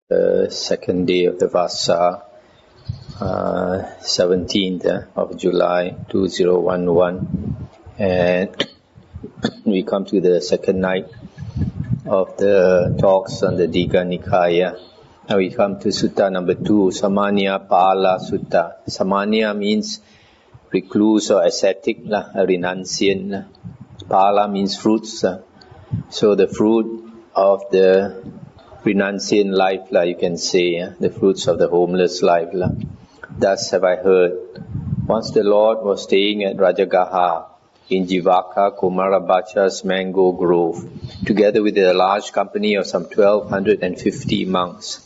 The second day of the Vasa, 17th of July 2011, and we come to the second night of the talks on the Dīgha Nikāya. Now we come to Sutta number 2, Samannaphala Sutta. Samanna means recluse or ascetic, a renunciant. Phala means fruits. So the fruit of the renunciant life, you can say, the fruits of the homeless life. Thus have I heard. Once the Lord was staying at Rajagaha in Jivaka Kumarabhacha's mango grove, together with a large company of some 1,250 monks.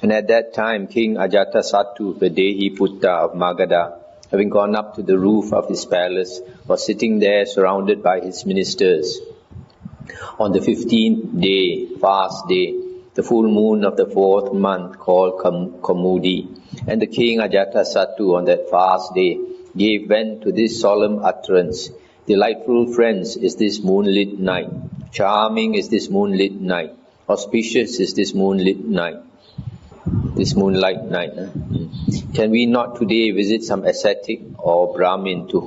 And at that time, King Ajatasattu, the Dehi Putta of Magadha, having gone up to the roof of his palace, was sitting there surrounded by his ministers. On the 15th day, fast day, the full moon of the 4th month called Kamudi, and the king Ajatasattu on that fast day gave vent to this solemn utterance: "Delightful friends is this moonlit night, charming is this moonlit night, auspicious is this moonlit night, this moonlight night. Can we not today visit some ascetic or Brahmin to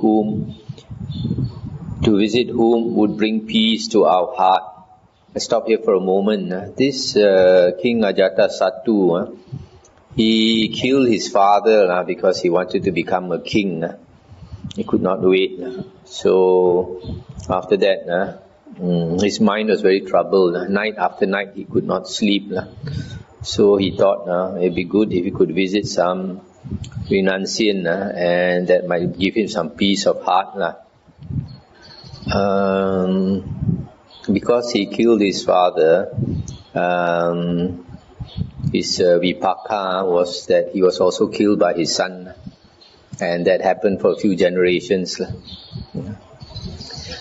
visit whom would bring peace to our heart?" I stop here for a moment. This King Ajatasattu, he killed his father because he wanted to become a king. He could not wait. So after that, his mind was very troubled. Night after night he could not sleep. So he thought it'd be good if he could visit some renunciant and that might give him some peace of heart. Because he killed his father, his vipaka was that he was also killed by his son, and that happened for a few generations.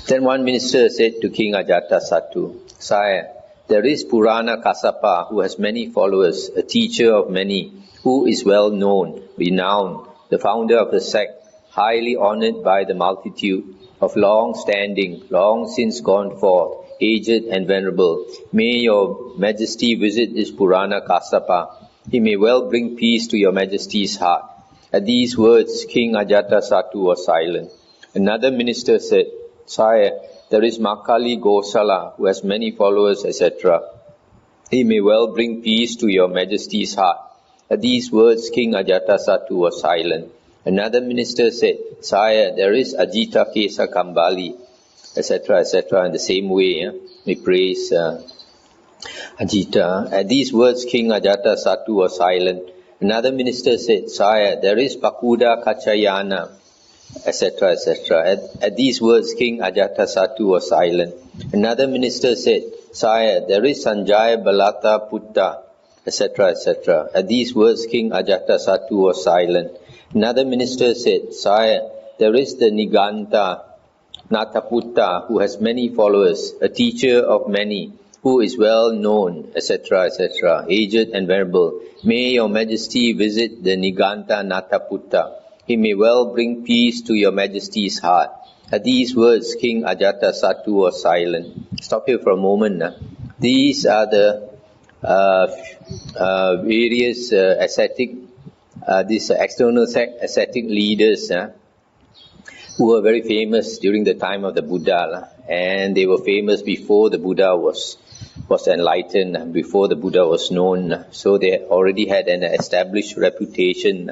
Then one minister said to King Ajatasattu, "Sire, there is Purana Kassapa who has many followers, a teacher of many, who is well known, renowned, the founder of the sect, highly honored by the multitude, of long standing, long since gone forth, aged and venerable. May your majesty visit this Purana Kassapa. He may well bring peace to your majesty's heart." At these words, King Ajatasattu was silent. Another minister said, "Sire, there is Makali Gosala, who has many followers, etc. He may well bring peace to your majesty's heart." At these words, King Ajatasattu was silent. Another minister said, "Sire, there is Ajita Kesa Kambali, etc., etc." In the same way, we praise Ajita. At these words, King Ajatasattu was silent. Another minister said, "Sire, there is Pakuda Kachayana, etc., etc." At these words, King Ajatasattu was silent. Another minister said, "Sire, there is Sanjaya Balata Putta, etc., etc." At these words, King Ajatasattu was silent. Another minister said, "Sire, there is the Niganta Nataputta, who has many followers, a teacher of many, who is well known, etc., etc., aged and venerable. May your majesty visit the Niganta Nataputta. He may well bring peace to your majesty's heart." At these words, King Ajatasattu was silent. Stop here for a moment. These are the various ascetic, these external ascetic leaders who were very famous during the time of the Buddha, and they were famous before the Buddha was enlightened, before the Buddha was known. So they already had an established reputation,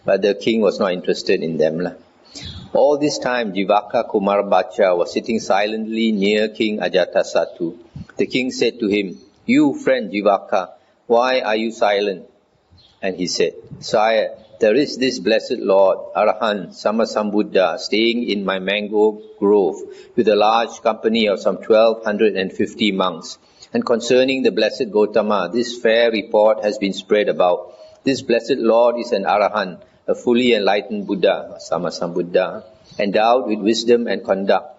but the king was not interested in them. All this time, Jivaka Kumarbhacha was sitting silently near King Ajatasattu. The king said to him, "You friend Jivaka, why are you silent?" And he said, "Sire, there is this blessed Lord, Arahant, Sammasambuddha, staying in my mango grove with a large company of some 1,250 monks. And concerning the blessed Gotama, this fair report has been spread about. This blessed Lord is an Arahant, a fully enlightened Buddha, Sammasambuddha, endowed with wisdom and conduct,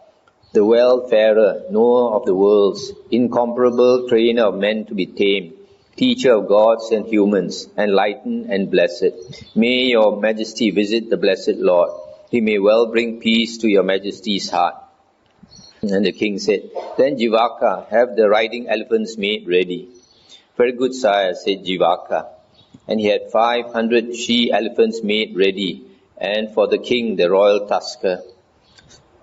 the well-farer, knower of the worlds, incomparable trainer of men to be tamed, teacher of gods and humans, enlightened and blessed. May your majesty visit the blessed Lord. He may well bring peace to your majesty's heart." And the king said, "Then Jivaka, have the riding elephants made ready." Very good, sire, said Jivaka. And he had 500 she-elephants made ready, and for the king, the royal tusker.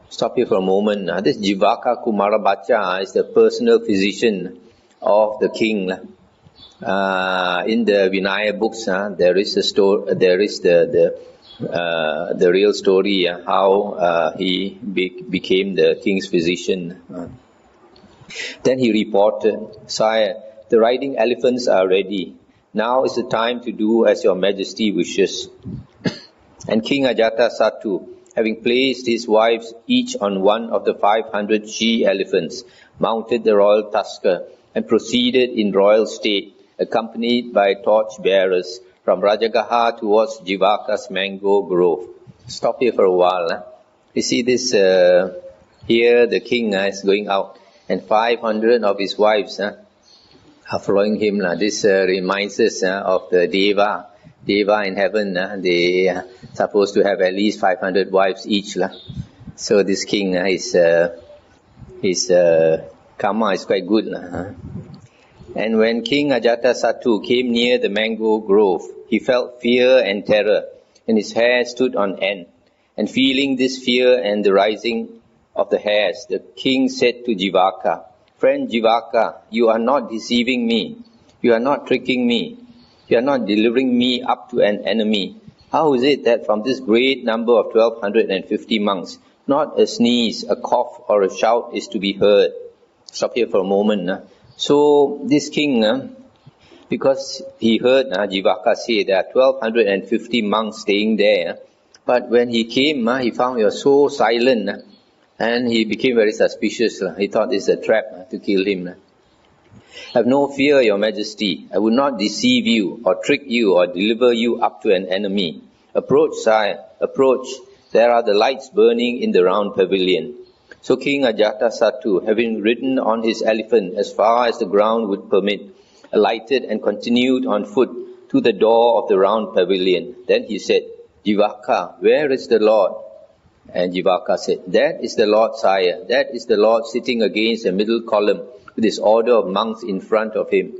Stop here for a moment. This Jivaka Kumarabacha is the personal physician of the king. In the Vinaya books, there is a story. There is the real story how he became the king's physician. Then he reported, "Sire, the riding elephants are ready. Now is the time to do as your majesty wishes." And King Ajatasattu, having placed his wives each on one of the 500 she-elephants, mounted the royal tusker and proceeded in royal state, accompanied by torch-bearers, from Rajagaha towards Jivaka's mango grove. Stop here for a while. You see this, here the king is going out, and 500 of his wives are following him. This reminds us of the Deva. Deva in heaven, they are supposed to have at least 500 wives each. So this king, his karma is quite good. And when King Ajatasattu came near the mango grove, he felt fear and terror, and his hair stood on end. And feeling this fear and the rising of the hairs, the king said to Jivaka, "Friend Jivaka, you are not deceiving me. You are not tricking me. You are not delivering me up to an enemy. How is it that from this great number of 1,250 monks, not a sneeze, a cough, or a shout is to be heard?" Stop here for a moment. So this king, because he heard Jivaka say there are 1,250 monks staying there, but when he came, he found you are so silent, and he became very suspicious. He thought it's a trap to kill him. "Have no fear, your majesty. I will not deceive you or trick you or deliver you up to an enemy. Approach, sire, approach. There are the lights burning in the round pavilion." So King Ajatasattu, having ridden on his elephant as far as the ground would permit, alighted and continued on foot to the door of the round pavilion. Then he said, "Jivaka, where is the Lord?" And Jivaka said, "That is the Lord, sire. That is the Lord sitting against the middle column with his order of monks in front of him."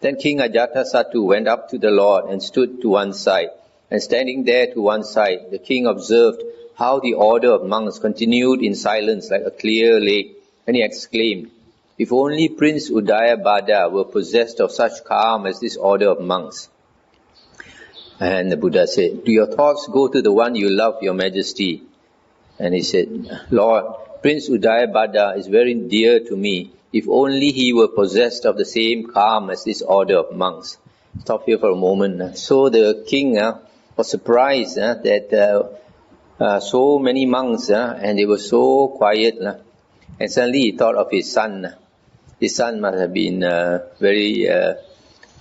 Then King Ajatasattu went up to the Lord and stood to one side. And standing there to one side, the king observed how the order of monks continued in silence like a clear lake, and he exclaimed, "If only Prince Udayabhadra were possessed of such calm as this order of monks." And the Buddha said, "Do your thoughts go to the one you love, your majesty?" And he said, "Lord, Prince Udayabhadra is very dear to me. If only he were possessed of the same calm as this order of monks." Stop here for a moment. So the king was surprised that so many monks, and they were so quiet. And suddenly he thought of his son. His son must have been very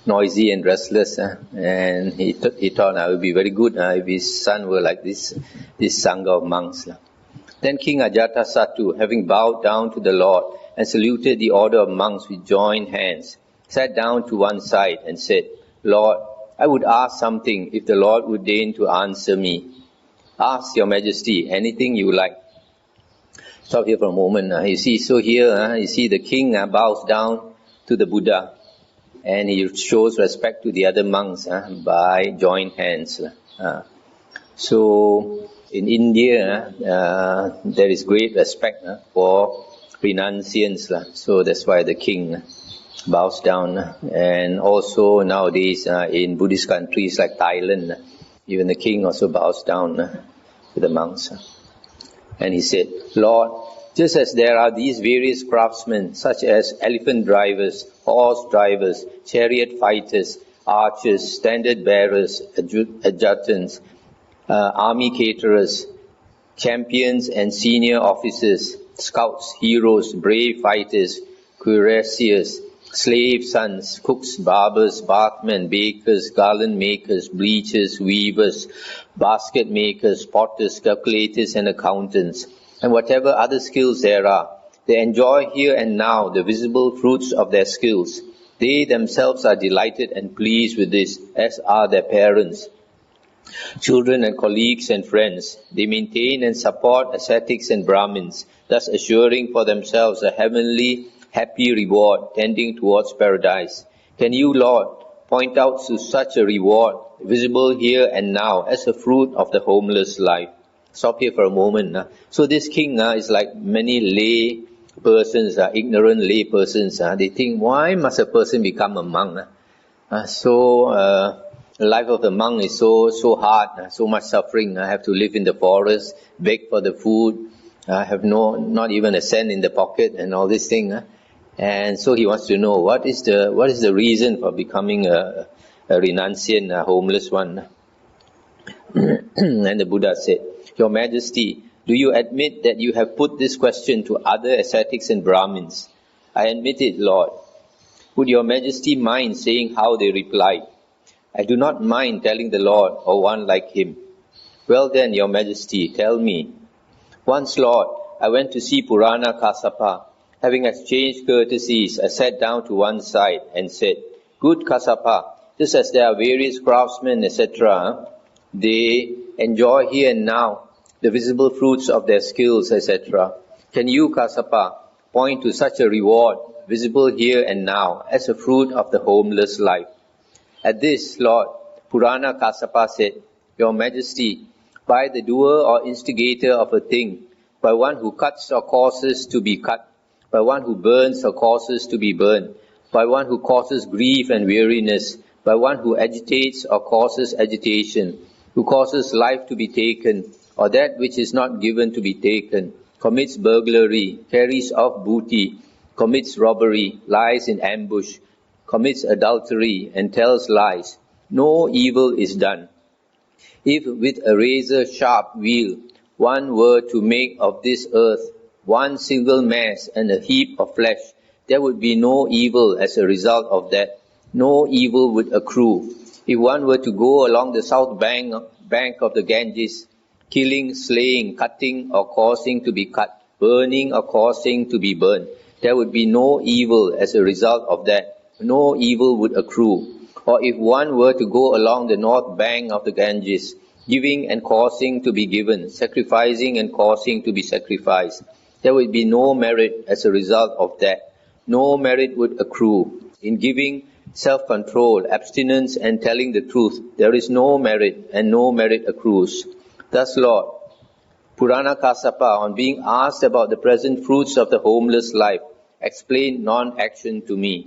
noisy and restless. And he thought it would be very good if his son were like this Sangha of monks. Then King Ajatasattu, having bowed down to the Lord and saluted the order of monks with joined hands, sat down to one side and said, "Lord, I would ask something if the Lord would deign to answer me." "Ask, your majesty, anything you like." Stop here for a moment. You see, so here you see the king bows down to the Buddha, and he shows respect to the other monks by joined hands. So in India, there is great respect for renunciants. So that's why the king bows down. And also nowadays in Buddhist countries like Thailand, even the king also bows down to the monks. And he said, "Lord, just as there are these various craftsmen, such as elephant drivers, horse drivers, chariot fighters, archers, standard bearers, adjutants, army caterers, champions and senior officers, scouts, heroes, brave fighters, cuirassiers, slave sons, cooks, barbers, bathmen, bakers, garland makers, bleachers, weavers, basket makers, potters, calculators and accountants, and whatever other skills there are, they enjoy here and now the visible fruits of their skills. They themselves are delighted and pleased with this, as are their parents, children and colleagues and friends. They maintain and support ascetics and Brahmins, thus assuring for themselves a heavenly, happy reward tending towards paradise. Can you, Lord, point out to such a reward, visible here and now, as a fruit of the homeless life? Stop here for a moment. So this king is like many lay persons, ignorant lay persons. They think, why must a person become a monk? The life of a monk is so hard, so much suffering. I have to live in the forest, beg for the food, have not even a cent in the pocket, and all this thing. And so he wants to know what is the reason for becoming a renunciant, a homeless one. And the Buddha said, Your Majesty, do you admit that you have put this question to other ascetics and Brahmins? I admit it, Lord. Would Your Majesty mind saying how they replied? I do not mind telling the Lord or one like him. Well then, Your Majesty, tell me. Once, Lord, I went to see Purana Kassapa. Having exchanged courtesies, I sat down to one side and said, Good Kassapa, just as there are various craftsmen, etc., they enjoy here and now the visible fruits of their skills, etc. Can you, Kassapa, point to such a reward, visible here and now, as a fruit of the homeless life? At this, Lord, Purana Kassapa said, Your Majesty, by the doer or instigator of a thing, by one who cuts or causes to be cut, by one who burns or causes to be burned, by one who causes grief and weariness, by one who agitates or causes agitation, who causes life to be taken, or that which is not given to be taken, commits burglary, carries off booty, commits robbery, lies in ambush, commits adultery, and tells lies. No evil is done. If with a razor-sharp wheel one were to make of this earth one single mass and a heap of flesh, there would be no evil as a result of that. No evil would accrue. If one were to go along the south bank of the Ganges, killing, slaying, cutting or causing to be cut, burning or causing to be burned, there would be no evil as a result of that. No evil would accrue. Or if one were to go along the north bank of the Ganges, giving and causing to be given, sacrificing and causing to be sacrificed, there would be no merit as a result of that. No merit would accrue. In giving, self-control, abstinence and telling the truth, there is no merit and no merit accrues. Thus, Lord, Purana Kassapa, on being asked about the present fruits of the homeless life, explained non-action to me.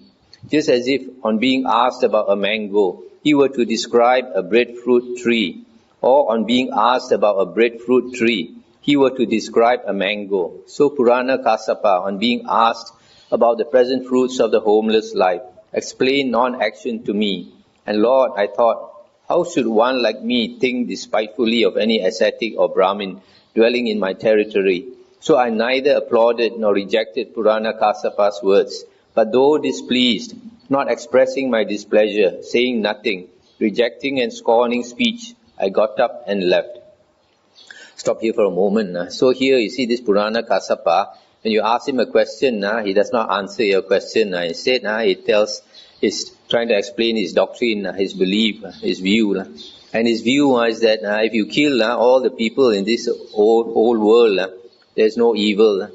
Just as if, on being asked about a mango, he were to describe a breadfruit tree, or on being asked about a breadfruit tree, he were to describe a mango. So Purana Kassapa, on being asked about the present fruits of the homeless life, explained non-action to me. And Lord, I thought, how should one like me think despitefully of any ascetic or Brahmin dwelling in my territory? So I neither applauded nor rejected Purana Kassapa's words, but though displeased, not expressing my displeasure, saying nothing, rejecting and scorning speech, I got up and left. Stop here for a moment. So here you see this Purana Kassapa, when you ask him a question, he does not answer your question. Instead, he's trying to explain his doctrine, his belief, his view. And his view is that if you kill all the people in this whole world, there's no evil.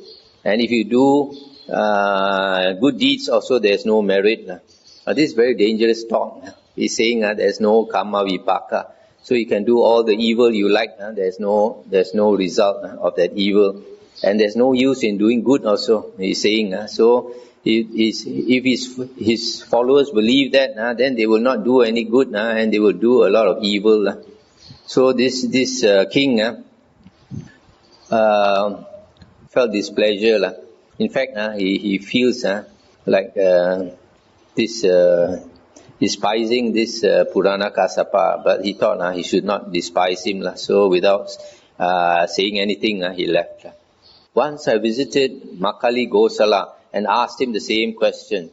And if you do good deeds also, there's no merit. This is very dangerous talk. He's saying there's no karma vipaka. So you can do all the evil you like. There's no result of that evil. And there's no use in doing good also, he's saying. So if his followers believe that, then they will not do any good, and they will do a lot of evil. So this king felt displeasure. In fact, he feels like despising this Purana Kassapa, but he thought he should not despise him. So without saying anything, he left. Once I visited Makali Gosala and asked him the same question.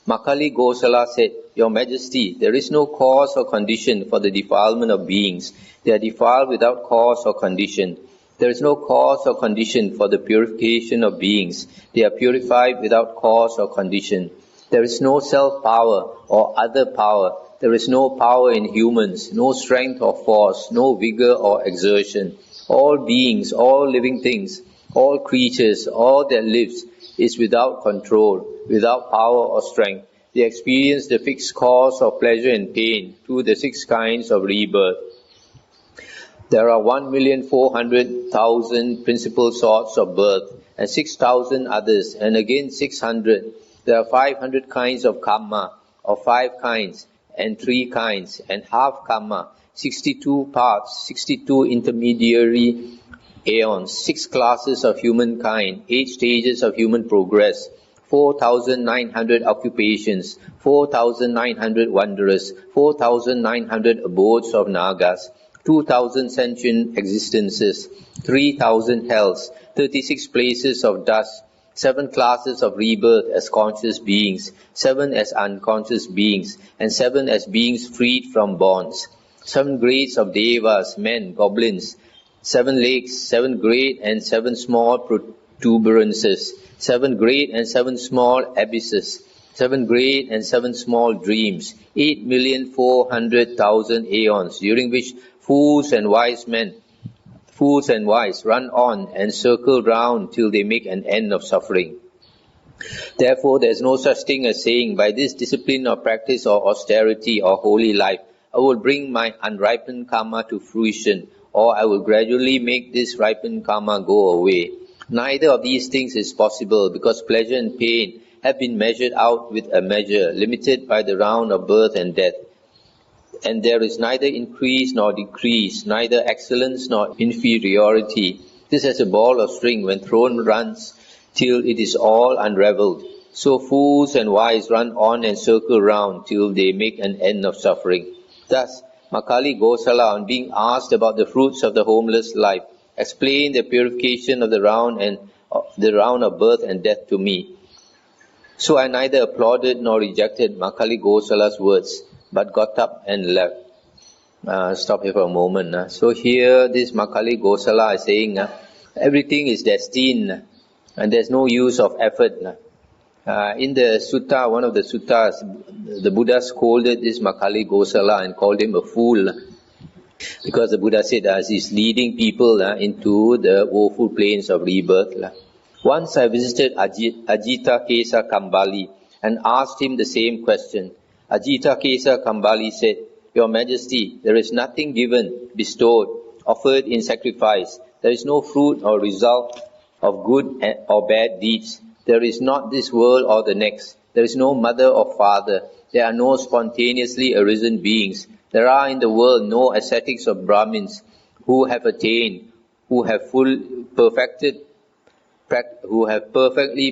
Makali Gosala said, Your Majesty, there is no cause or condition for the defilement of beings. They are defiled without cause or condition. There is no cause or condition for the purification of beings. They are purified without cause or condition. There is no self-power or other power. There is no power in humans, no strength or force, no vigor or exertion. All beings, all living things, all creatures, all that lives is without control, without power or strength. They experience the fixed cause of pleasure and pain through the 6 kinds of rebirth. There are 1,400,000 principal sorts of birth and 6,000 others, and again 600. There are 500 kinds of karma, of 5 kinds and 3 kinds, and half karma, 62 parts, 62 intermediary aeons, 6 classes of humankind, 8 stages of human progress, 4,900 occupations, 4,900 wanderers, 4,900 abodes of nagas, 2,000 sentient existences, 3,000 hells, 36 places of dust, 7 classes of rebirth as conscious beings, 7 as unconscious beings, and 7 as beings freed from bonds, 7 grades of devas, men, goblins, 7 lakes, 7 great and 7 small protuberances, 7 great and 7 small abysses, 7 great and 7 small dreams, 8,400,000 aeons, during which fools and wise run on and circle round till they make an end of suffering. Therefore, there is no such thing as saying, by this discipline or practice or austerity or holy life, I will bring my unripened karma to fruition, or I will gradually make this ripened karma go away. Neither of these things is possible, because pleasure and pain have been measured out with a measure, limited by the round of birth and death. And there is neither increase nor decrease, neither excellence nor inferiority. This as a ball of string, when thrown, runs till it is all unravelled. So fools and wise run on and circle round till they make an end of suffering. Thus, Makali Gosala, on being asked about the fruits of the homeless life, explained the purification of the round of birth and death to me. So I neither applauded nor rejected Makali Gosala's words, but got up and left. Stop here for a moment. So here this Makali Gosala is saying, everything is destined and there's no use of effort. In the sutta, one of the suttas, the Buddha scolded this Makali Gosala and called him a fool, because the Buddha said he's leading people into the woeful plains of rebirth. Once I visited Ajita Kesa Kambali and asked him the same question. Ajita Kesa Kambali said, Your Majesty, there is nothing given, bestowed, offered in sacrifice. There is no fruit or result of good or bad deeds. There is not this world or the next. There is no mother or father. There are no spontaneously arisen beings. There are in the world no ascetics or Brahmins who have attained, who have perfectly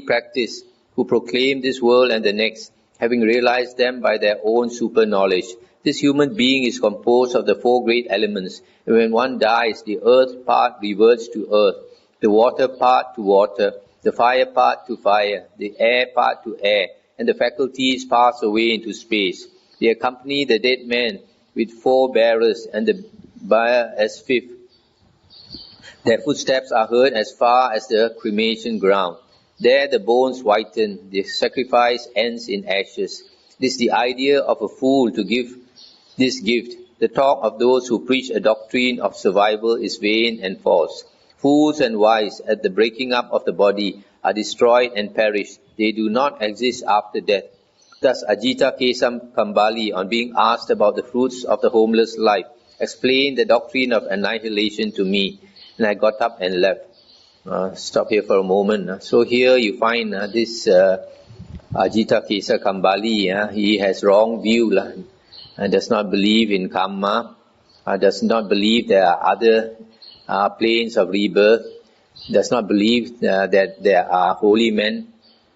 practiced, who proclaim this world and the next, having realized them by their own super knowledge. This human being is composed of the 4 great elements, and when one dies, the earth part reverts to earth, the water part to water, the fire part to fire, the air part to air, and the faculties pass away into space. They accompany the dead man with 4 bearers and the bier as 5th. Their footsteps are heard as far as the cremation ground. There the bones whiten, the sacrifice ends in ashes. This is the idea of a fool to give this gift. The talk of those who preach a doctrine of survival is vain and false. Fools and wise at the breaking up of the body are destroyed and perish. They do not exist after death. Thus Ajita Kesam Kambali, on being asked about the fruits of the homeless life, explained the doctrine of annihilation to me, and I got up and left. Stop here for a moment. So here you find this Ajita Kesa Kambali, he has wrong view and does not believe in karma, does not believe there are other planes of rebirth, does not believe that there are holy men,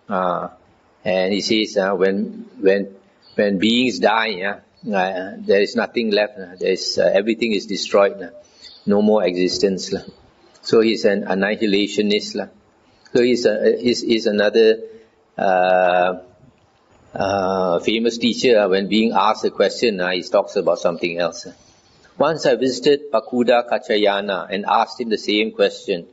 and he says when beings die, there is nothing left. Everything is destroyed. No more existence. So he's an annihilationist. So he's another famous teacher. When being asked a question, he talks about something else. Once I visited Pakuda Kachayana and asked him the same question.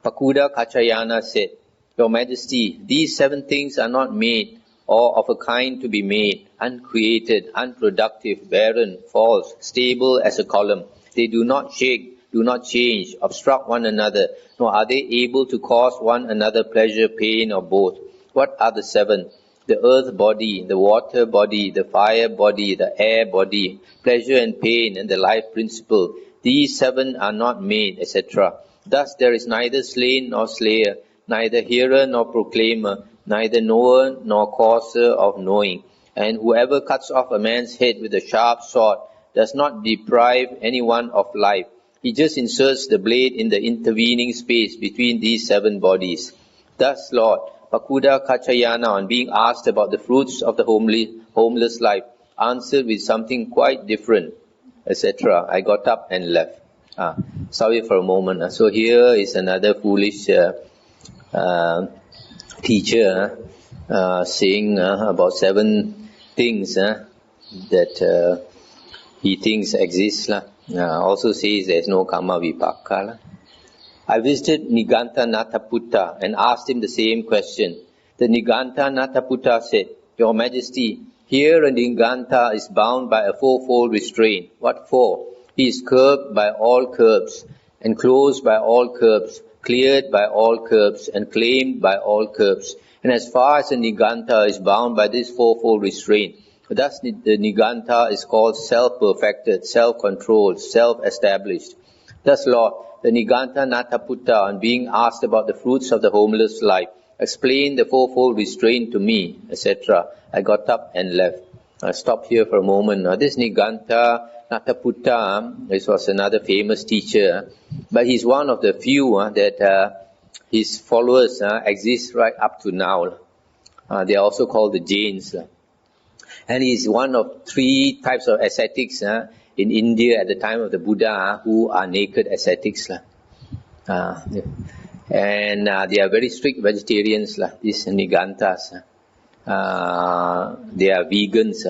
Pakuda Kachayana said, Your Majesty, these 7 things are not made or of a kind to be made, uncreated, unproductive, barren, false, stable as a column. They do not shake, do not change, obstruct one another, nor are they able to cause one another pleasure, pain, or both. What are the 7? the earth body, the water body, the fire body, the air body, pleasure and pain, and the life principle. These 7 are not made, etc. Thus there is neither slain nor slayer, neither hearer nor proclaimer, neither knower nor causer of knowing. And whoever cuts off a man's head with a sharp sword does not deprive anyone of life. He just inserts the blade in the intervening space between these 7 bodies. Thus, Lord, Pakuda Kachayana, on being asked about the fruits of the homeless life, answered with something quite different, etc. I got up and left. Sorry for a moment. So here is another foolish teacher saying about 7 things that he thinks exist. Also says there is no karma vipaka. I visited Niganta Nataputta and asked him the same question. The Niganta Nataputta said, Your Majesty, here a Niganta is bound by a 4-fold restraint. What for? He is curbed by all curbs, enclosed by all curbs, cleared by all curbs, and claimed by all curbs. And as far as a Niganta is bound by this 4-fold restraint, thus the Niganta is called self-perfected, self-controlled, self-established. Thus, Lord, the Niganta Nataputta, on being asked about the fruits of the homeless life, explained the 4-fold restraint to me, etc. I got up and left. I stopped here for a moment. Now, this Niganta Nataputta, this was another famous teacher, but he's one of the few that his followers exist right up to now. They are also called the Jains. And he's one of 3 types of ascetics in India at the time of the Buddha who are naked ascetics. And they are very strict vegetarians, these Nigantas. They are vegans.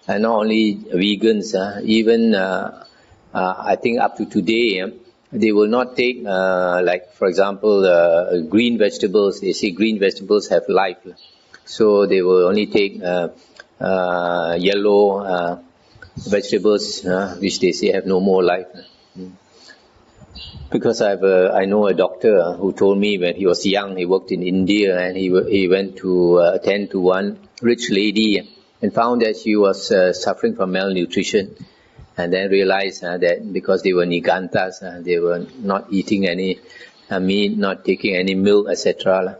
And not only vegans, even I think up to today, they will not take, like for example, green vegetables. They say green vegetables have life. So they will only take yellow vegetables, which they say have no more life. Because I know a doctor who told me when he was young, he worked in India, and he went to attend to one rich lady and found that she was suffering from malnutrition, and then realized that because they were Nigantas, they were not eating any meat, not taking any milk, etc.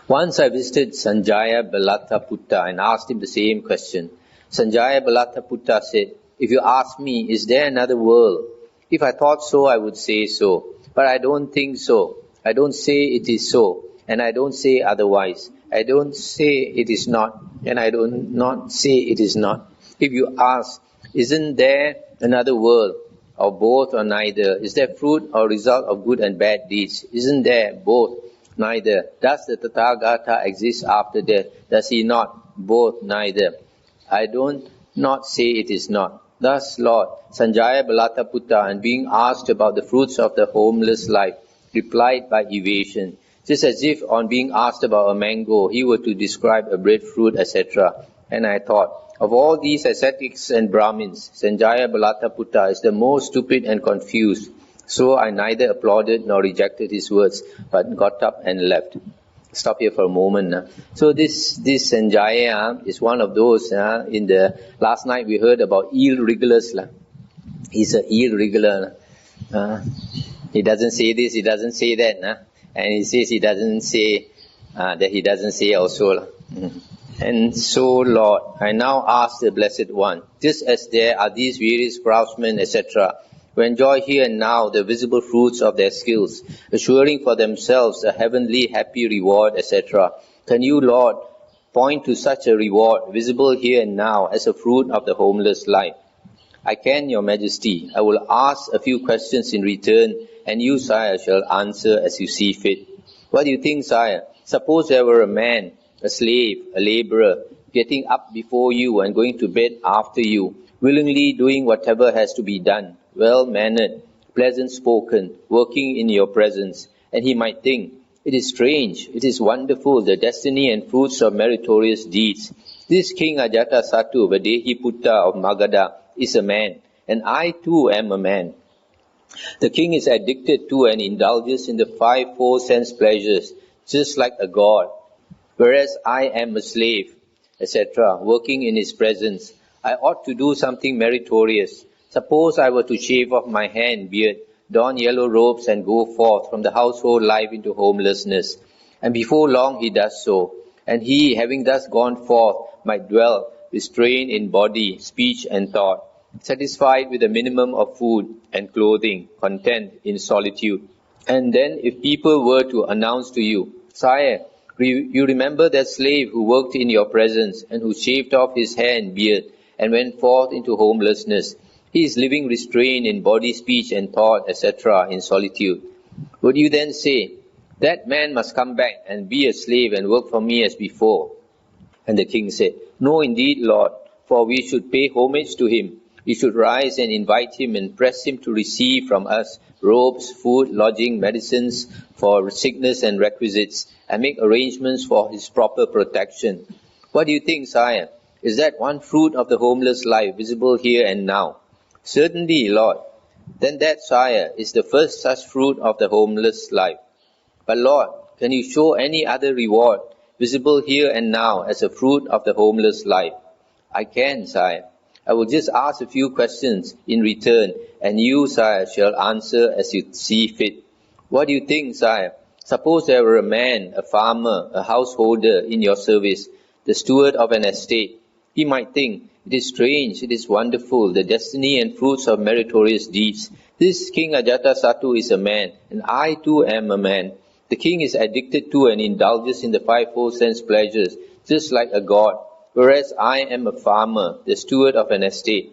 Once I visited Sanjaya Balata Putta and asked him the same question. Sanjaya Balata Putta said, If you ask me, is there another world? If I thought so, I would say so. But I don't think so. I don't say it is so. And I don't say otherwise. I don't say it is not. And I do not say it is not. If you ask, isn't there another world? Or both or neither? Is there fruit or result of good and bad deeds? Isn't there both? Neither. Does the Tathagata exist after death? Does he not? Both, neither. I don't not say it is not. Thus, Lord, Sanjaya Balata Putta, and being asked about the fruits of the homeless life, replied by evasion, just as if on being asked about a mango, he were to describe a breadfruit, etc. And I thought, of all these ascetics and Brahmins, Sanjaya Balata Putta is the most stupid and confused. So I neither applauded nor rejected his words, but got up and left. Stop here for a moment. So this Sanjaya is one of those. In the last night we heard about eel wrigglers. He's an eel wriggler. He doesn't say this, he doesn't say that, and he says he doesn't say that he doesn't say also. And so, Lord, I now ask the Blessed One, just as there are these various craftsmen, etc., who enjoy here and now the visible fruits of their skills, assuring for themselves a heavenly happy reward, etc. Can you, Lord, point to such a reward, visible here and now, as a fruit of the homeless life? I can, Your Majesty. I will ask a few questions in return, and you, Sire, shall answer as you see fit. What do you think, Sire? Suppose there were a man, a slave, a laborer, getting up before you and going to bed after you, willingly doing whatever has to be done, well-mannered, pleasant-spoken, working in your presence, and he might think, it is strange, it is wonderful, the destiny and fruits of meritorious deeds. This King Ajatasattu, Vadehi Putta of Magadha, is a man, and I too am a man. The king is addicted to and indulges in the 5 sense pleasures, just like a god. whereas I am a slave, etc., working in his presence. I ought to do something meritorious. Suppose I were to shave off my hair and beard, don yellow robes, and go forth from the household life into homelessness. And before long he does so. And he, having thus gone forth, might dwell, restrained in body, speech, and thought, satisfied with a minimum of food and clothing, content in solitude. And then if people were to announce to you, Sire, you remember that slave who worked in your presence and who shaved off his hair and beard and went forth into homelessness. He is living restrained in body, speech, and thought, etc., in solitude. Would you then say, that man must come back and be a slave and work for me as before? And the king said, No, indeed, Lord, for we should pay homage to him. We should rise and invite him and press him to receive from us robes, food, lodging, medicines for sickness and requisites, and make arrangements for his proper protection. What do you think, Sire? Is that one fruit of the homeless life visible here and now? Certainly, Lord. Then that, Sire, is the first such fruit of the homeless life. But Lord, can you show any other reward visible here and now as a fruit of the homeless life? I can, Sire. I will just ask a few questions in return, and you, Sire, shall answer as you see fit. What do you think, Sire? Suppose there were a man, a farmer, a householder in your service, the steward of an estate. He might think, it is strange, it is wonderful, the destiny and fruits of meritorious deeds. This King Ajatasattu is a man, and I too am a man. The king is addicted to and indulges in the fivefold sense pleasures, just like a god, whereas I am a farmer, the steward of an estate.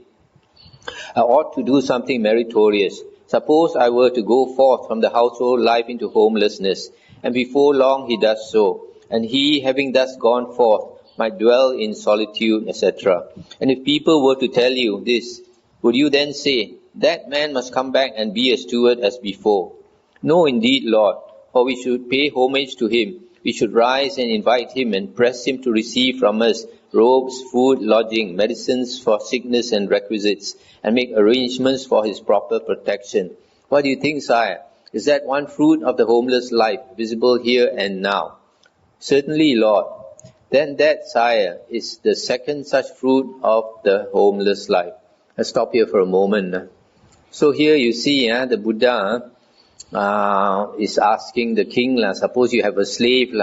I ought to do something meritorious. Suppose I were to go forth from the household life into homelessness, and before long he does so, and he, having thus gone forth, might dwell in solitude, etc. And if people were to tell you this, would you then say, that man must come back and be a steward as before? No, indeed, Lord, for we should pay homage to him. We should rise and invite him and press him to receive from us robes, food, lodging, medicines for sickness and requisites, and make arrangements for his proper protection. What do you think, Sire? Is that one fruit of the homeless life visible here and now? Certainly, Lord. Then that, Sire, is the second such fruit of the homeless life. Let's stop here for a moment. So here you see the Buddha is asking the king, suppose you have a slave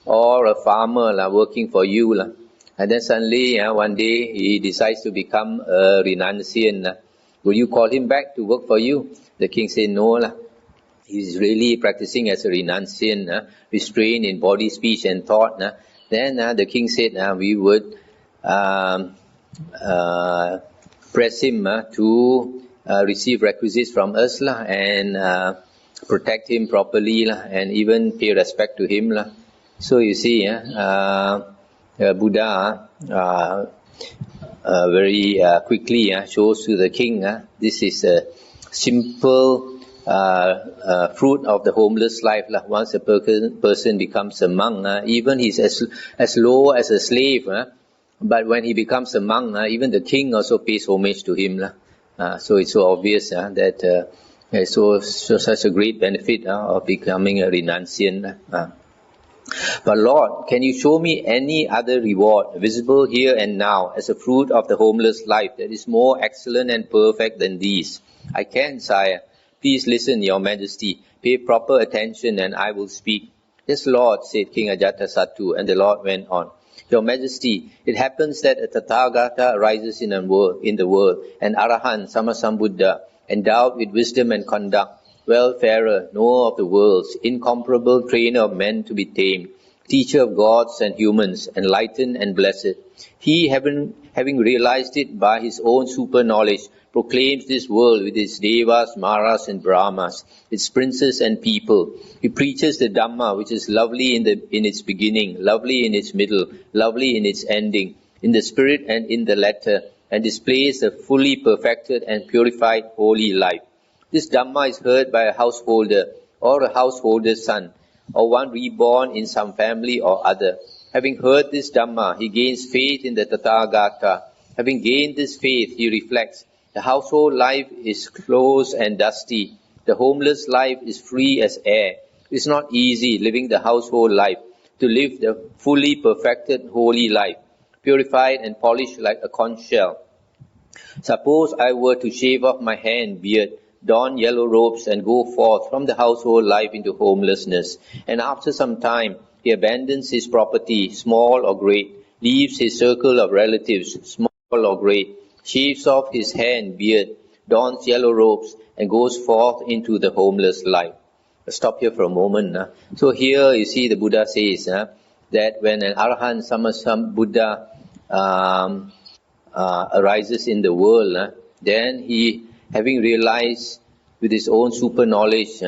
or a farmer working for you. And then suddenly, one day, he decides to become a renunciant. Will you call him back to work for you? The king said, no. He's really practicing as a renunciant, restrained in body, speech, and thought. Then the king said, we would press him to receive requisites from us and protect him properly and even pay respect to him. So you see, Buddha very quickly shows to the king this is a simple fruit of the homeless life. Once a person becomes a monk, even he's as low as a slave, but when he becomes a monk, even the king also pays homage to him. So it's so obvious that so such a great benefit of becoming a renunciant. But Lord, can you show me any other reward visible here and now as a fruit of the homeless life that is more excellent and perfect than these? I can, Sire. Please listen, Your Majesty. Pay proper attention and I will speak. Yes, Lord, said King Ajatasattu, and the Lord went on. Your Majesty, it happens that a Tathagata arises in the world, an Arahant, Sammasambuddha, endowed with wisdom and conduct, wayfarer, knower of the worlds, incomparable trainer of men to be tamed, teacher of gods and humans, enlightened and blessed. He, having realized it by his own super knowledge, proclaims this world with its devas, maras, and brahmas, its princes and people. He preaches the Dhamma, which is lovely in its beginning, lovely in its middle, lovely in its ending, in the spirit and in the letter, and displays the fully perfected and purified holy life. This Dhamma is heard by a householder or a householder's son, or one reborn in some family or other. Having heard this Dhamma, he gains faith in the Tathagata. Having gained this faith, he reflects, the household life is close and dusty. The homeless life is free as air. It is not easy living the household life. to live the fully perfected holy life, purified and polished like a conch shell. Suppose I were to shave off my hair and beard, don yellow robes, and go forth from the household life into homelessness, and after some time he abandons his property, small or great, leaves his circle of relatives, small or great, shaves off his hair and beard, dons yellow robes, and goes forth into the homeless life. I'll stop here for a moment. So here you see the Buddha says that when an Arahant Buddha arises in the world, then he, having realized with his own super knowledge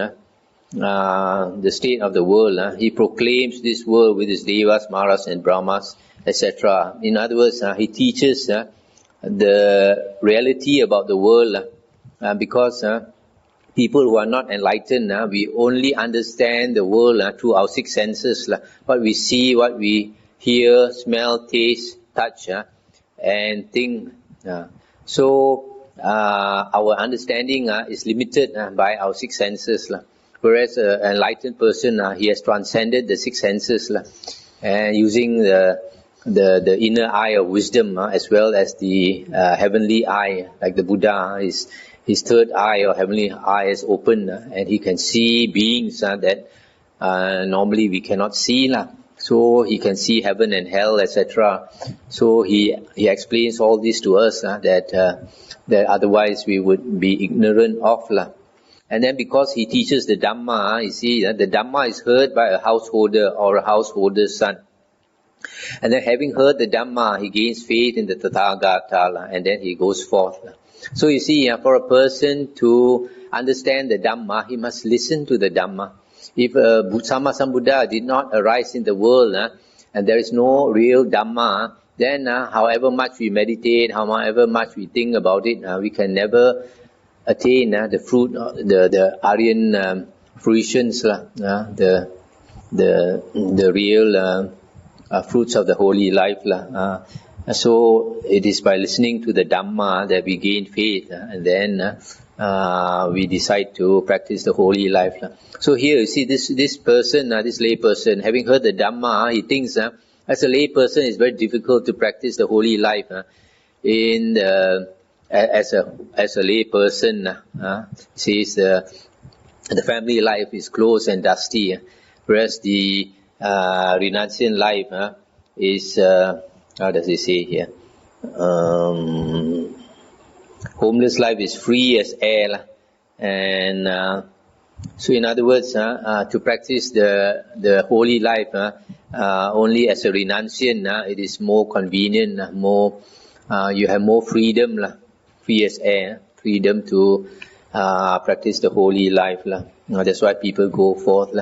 the state of the world, he proclaims this world with his Devas, Maras and Brahmas, etc. In other words, he teaches the reality about the world because people who are not enlightened, we only understand the world through our six senses, what we see, what we hear, smell, taste, touch, and think. So our understanding is limited by our six senses. Whereas an enlightened person, he has transcended the six senses and using the inner eye of wisdom as well as the heavenly eye, like the Buddha, his third eye or heavenly eye is open and he can see beings that normally we cannot see. So he can see heaven and hell, etc. So he explains all this to us that otherwise we would be ignorant of. And then because he teaches the Dhamma, you see, the Dhamma is heard by a householder or a householder's son. And then having heard the Dhamma, he gains faith in the Tathagata, and then he goes forth. So you see, for a person to understand the Dhamma, he must listen to the Dhamma. If Sammasambuddha did not arise in the world, and there is no real Dhamma, then however much we meditate, however much we think about it, we can never attain the fruit, the Aryan fruitions, the real fruits of the holy life. So it is by listening to the Dhamma that we gain faith, and then we decide to practice the holy life. So here you see this person, this lay person, having heard the Dhamma, he thinks as a lay person it's very difficult to practice the holy life. As a lay person, says the family life is close and dusty, whereas the renunciant life is how does he say here? Homeless life is free as air, and so in other words, to practice the holy life only as a renunciant, it is more convenient, more you have more freedom, free as air, freedom to practice the holy life. That's why people go forth.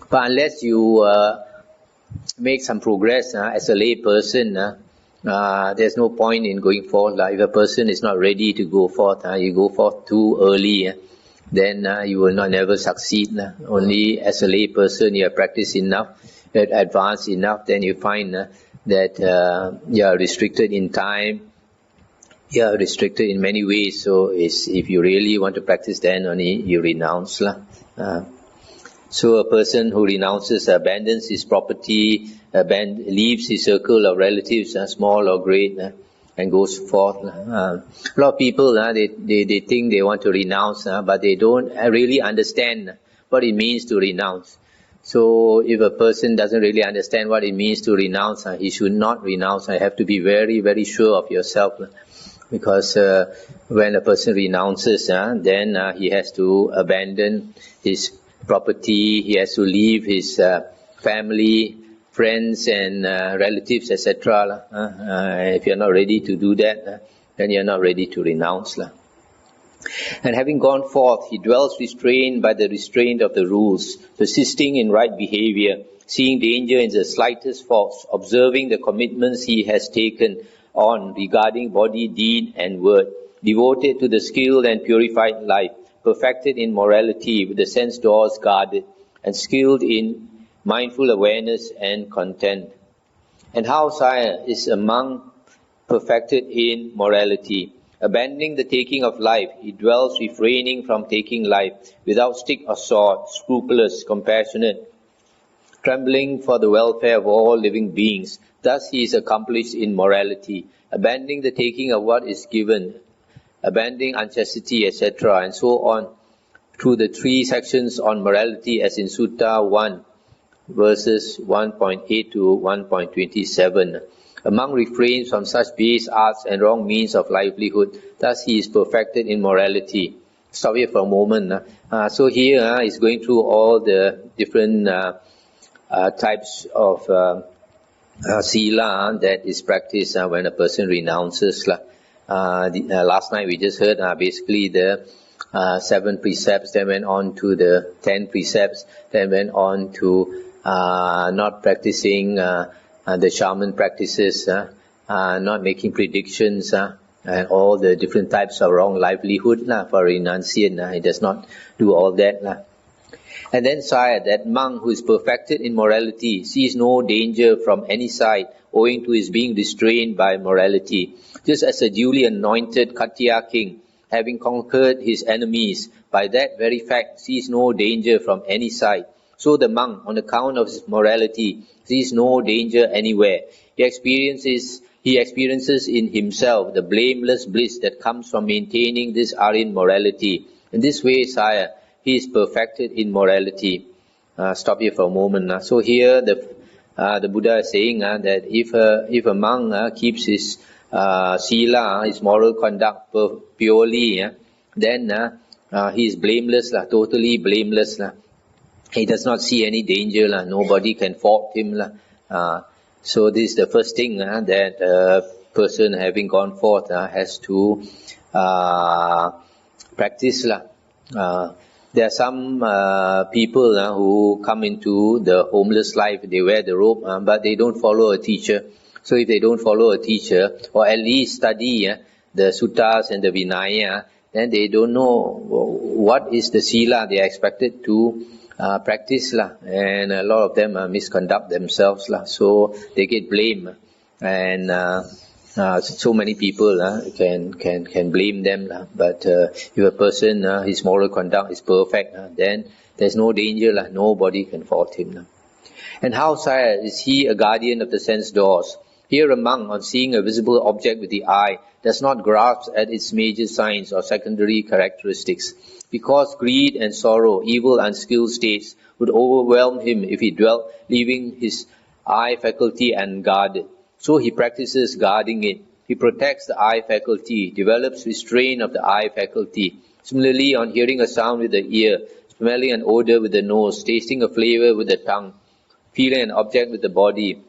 But unless you make some progress as a lay person, there's no point in going forth. If a person is not ready to go forth, you go forth too early, then you will never succeed. Only as a lay person you have practiced enough, you have advanced enough, then you find that you are restricted in time, you are restricted in many ways. So if you really want to practice, then only you renounce. So a person who renounces, abandons his property, leaves his circle of relatives, small or great, and goes forth. A lot of people, they think they want to renounce, but they don't really understand what it means to renounce. So if a person doesn't really understand what it means to renounce, he should not renounce. You have to be very, very sure of yourself. Because when a person renounces, then he has to abandon his property, he has to leave his family, friends and relatives, etc. If you are not ready to do that, then you are not ready to renounce. And having gone forth, he dwells restrained by the restraint of the rules, persisting in right behavior, seeing danger in the slightest faults, observing the commitments he has taken on regarding body, deed and word, devoted to the skilled and purified life, perfected in morality with the sense doors guarded, and skilled in mindful awareness and content. And how, sire, is a monk perfected in morality? Abandoning the taking of life, he dwells refraining from taking life, without stick or sword, scrupulous, compassionate, trembling for the welfare of all living beings. Thus he is accomplished in morality, abandoning the taking of what is given, abandoning unchastity, etc., and so on, through the 3 sections on morality as in Sutta 1, verses 1.8 to 1.27. A monk refrains from such base arts and wrong means of livelihood. Thus he is perfected in morality. Stop here for a moment. So here is going through all the different types of sila that is practiced when a person renounces. Last night we just heard basically the 7 precepts, then went on to the 10 precepts, then went on to not practicing the shaman practices, not making predictions, and all the different types of wrong livelihood for a renunciant. He does not do all that. And then Sire, that monk who is perfected in morality sees no danger from any side owing to his being restrained by morality. Just as a duly anointed Katya king, having conquered his enemies, by that very fact sees no danger from any side. So the monk, on account of his morality, sees no danger anywhere. He experiences in himself the blameless bliss that comes from maintaining this Aryan morality. In this way, Sire, he is perfected in morality. Stop here for a moment. So here the Buddha is saying that if a monk keeps his sila, his moral conduct purely, then he is blameless, totally blameless. He does not see any danger, nobody can fault him. So this is the first thing that a person having gone forth has to practice. There are some people who come into the homeless life, they wear the robe, but they don't follow a teacher. So if they don't follow a teacher, or at least study the suttas and the Vinaya, then they don't know what is the sila they are expected to practice, and a lot of them misconduct themselves, so they get blamed, and so many people can blame them, but if a person his moral conduct is perfect, then there's no danger, nobody can fault him. And how, Sire, is he a guardian of the sense doors? Here a monk, on seeing a visible object with the eye, does not grasp at its major signs or secondary characteristics, because greed and sorrow, evil unskilled states, would overwhelm him if he dwelt, leaving his eye faculty unguarded. So he practices guarding it. He protects the eye faculty, develops restraint of the eye faculty. Similarly, on hearing a sound with the ear, smelling an odor with the nose, tasting a flavor with the tongue, feeling an object with the body,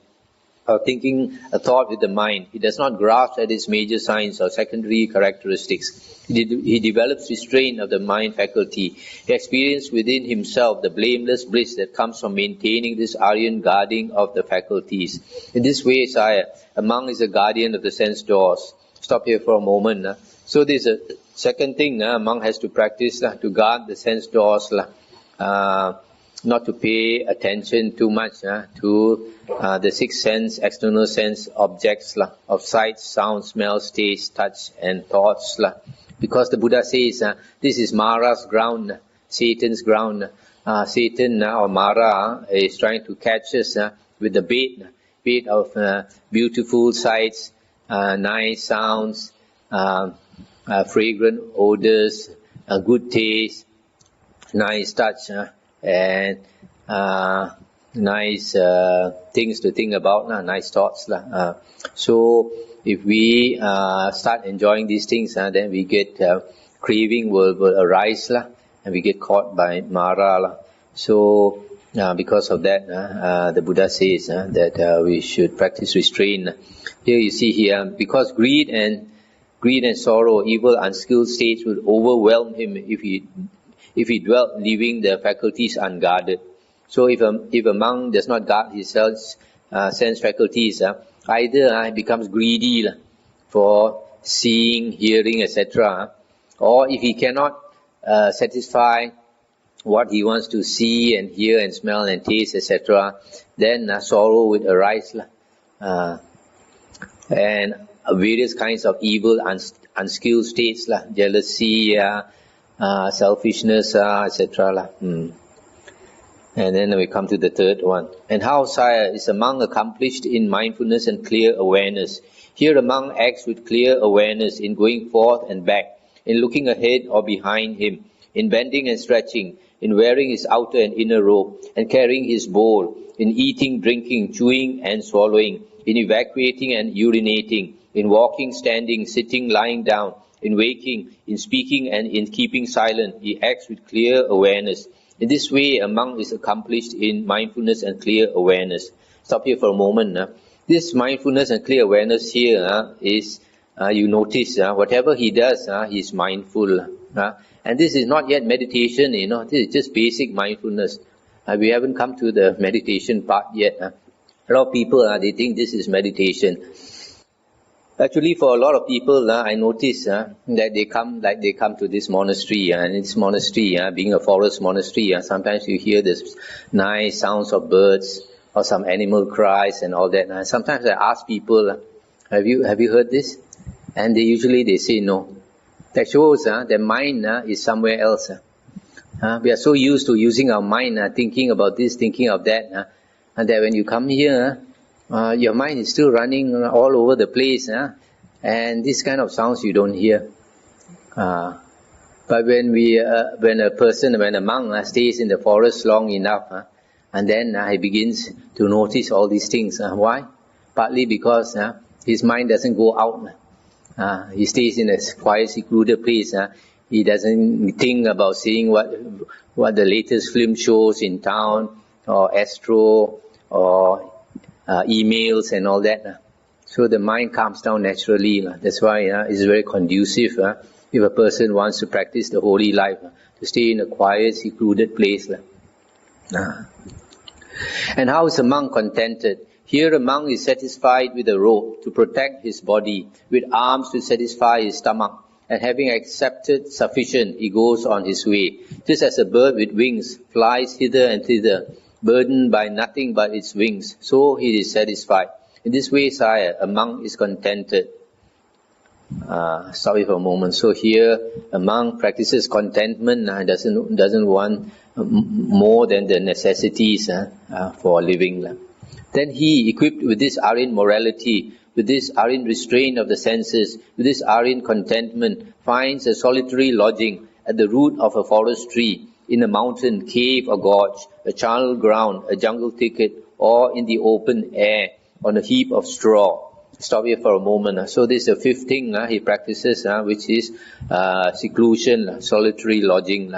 or thinking a thought with the mind, he does not grasp at its major signs or secondary characteristics. He develops restraint of the mind faculty. He experiences within himself the blameless bliss that comes from maintaining this Aryan guarding of the faculties. In this way, Sire, a monk is a guardian of the sense doors. Stop here for a moment. So this is a second thing a monk has to practice, to guard the sense doors, not to pay attention too much to the 6 sense, external sense objects of sight, sound, smell, taste, touch and thoughts. Because the Buddha says this is Mara's ground, Satan's ground. Satan or Mara is trying to catch us with the bait of beautiful sights, nice sounds, fragrant odors, good taste, nice touch, and nice things to think about, nice thoughts. So if we start enjoying these things, then we get craving will arise, and we get caught by Mara. So because of that, the Buddha says that we should practice restraint. Here you see here, because greed and sorrow, evil unskilled states would overwhelm him if he dwelt leaving the faculties unguarded. So if a monk does not guard his sense faculties, either he becomes greedy for seeing, hearing, etc. Or if he cannot satisfy what he wants to see and hear and smell and taste, etc., then sorrow would arise. And various kinds of evil, unskilled states, jealousy, selfishness, etc. And then we come to the third one. And how, sire, is a monk accomplished in mindfulness and clear awareness? Here a monk acts with clear awareness in going forth and back, in looking ahead or behind him, in bending and stretching, in wearing his outer and inner robe, and carrying his bowl, in eating, drinking, chewing and swallowing, in evacuating and urinating, in walking, standing, sitting, lying down, in waking, in speaking and in keeping silent. He acts with clear awareness. In this way, a monk is accomplished in mindfulness and clear awareness. Stop here for a moment. This mindfulness and clear awareness here is, you notice, whatever he does, he is mindful. And this is not yet meditation, this is just basic mindfulness. We haven't come to the meditation part yet. A lot of people, they think this is meditation. Actually, for a lot of people, I notice that they come to this monastery, and this monastery, being a forest monastery, sometimes you hear this nice sounds of birds or some animal cries and all that. Sometimes I ask people, have you heard this? And they say no. That shows their mind is somewhere else. We are so used to using our mind, thinking about this, thinking of that, and that when you come here, your mind is still running all over the place, and this kind of sounds you don't hear. But when a monk stays in the forest long enough, and then he begins to notice all these things. Why? Partly because his mind doesn't go out. He stays in a quiet, secluded place. He doesn't think about seeing what the latest film shows in town, or astro, or emails and all that. So the mind calms down naturally. That's why it's very conducive if a person wants to practice the holy life, to stay in a quiet, secluded place. And how is a monk contented? Here a monk is satisfied with a robe to protect his body, with arms to satisfy his stomach, and having accepted sufficient, he goes on his way. Just as a bird with wings flies hither and thither, burdened by nothing but its wings, so he is satisfied. In this way, sire, a monk is contented. Sorry for a moment. So here, a monk practices contentment, doesn't want more than the necessities for living. Then he, equipped with this Aryan morality, with this Aryan restraint of the senses, with this Aryan contentment, finds a solitary lodging at the root of a forest tree, in a mountain, cave or gorge, a charnel ground, a jungle thicket, or in the open air, on a heap of straw. Stop here for a moment. So this is the fifth thing he practices, which is seclusion, solitary lodging.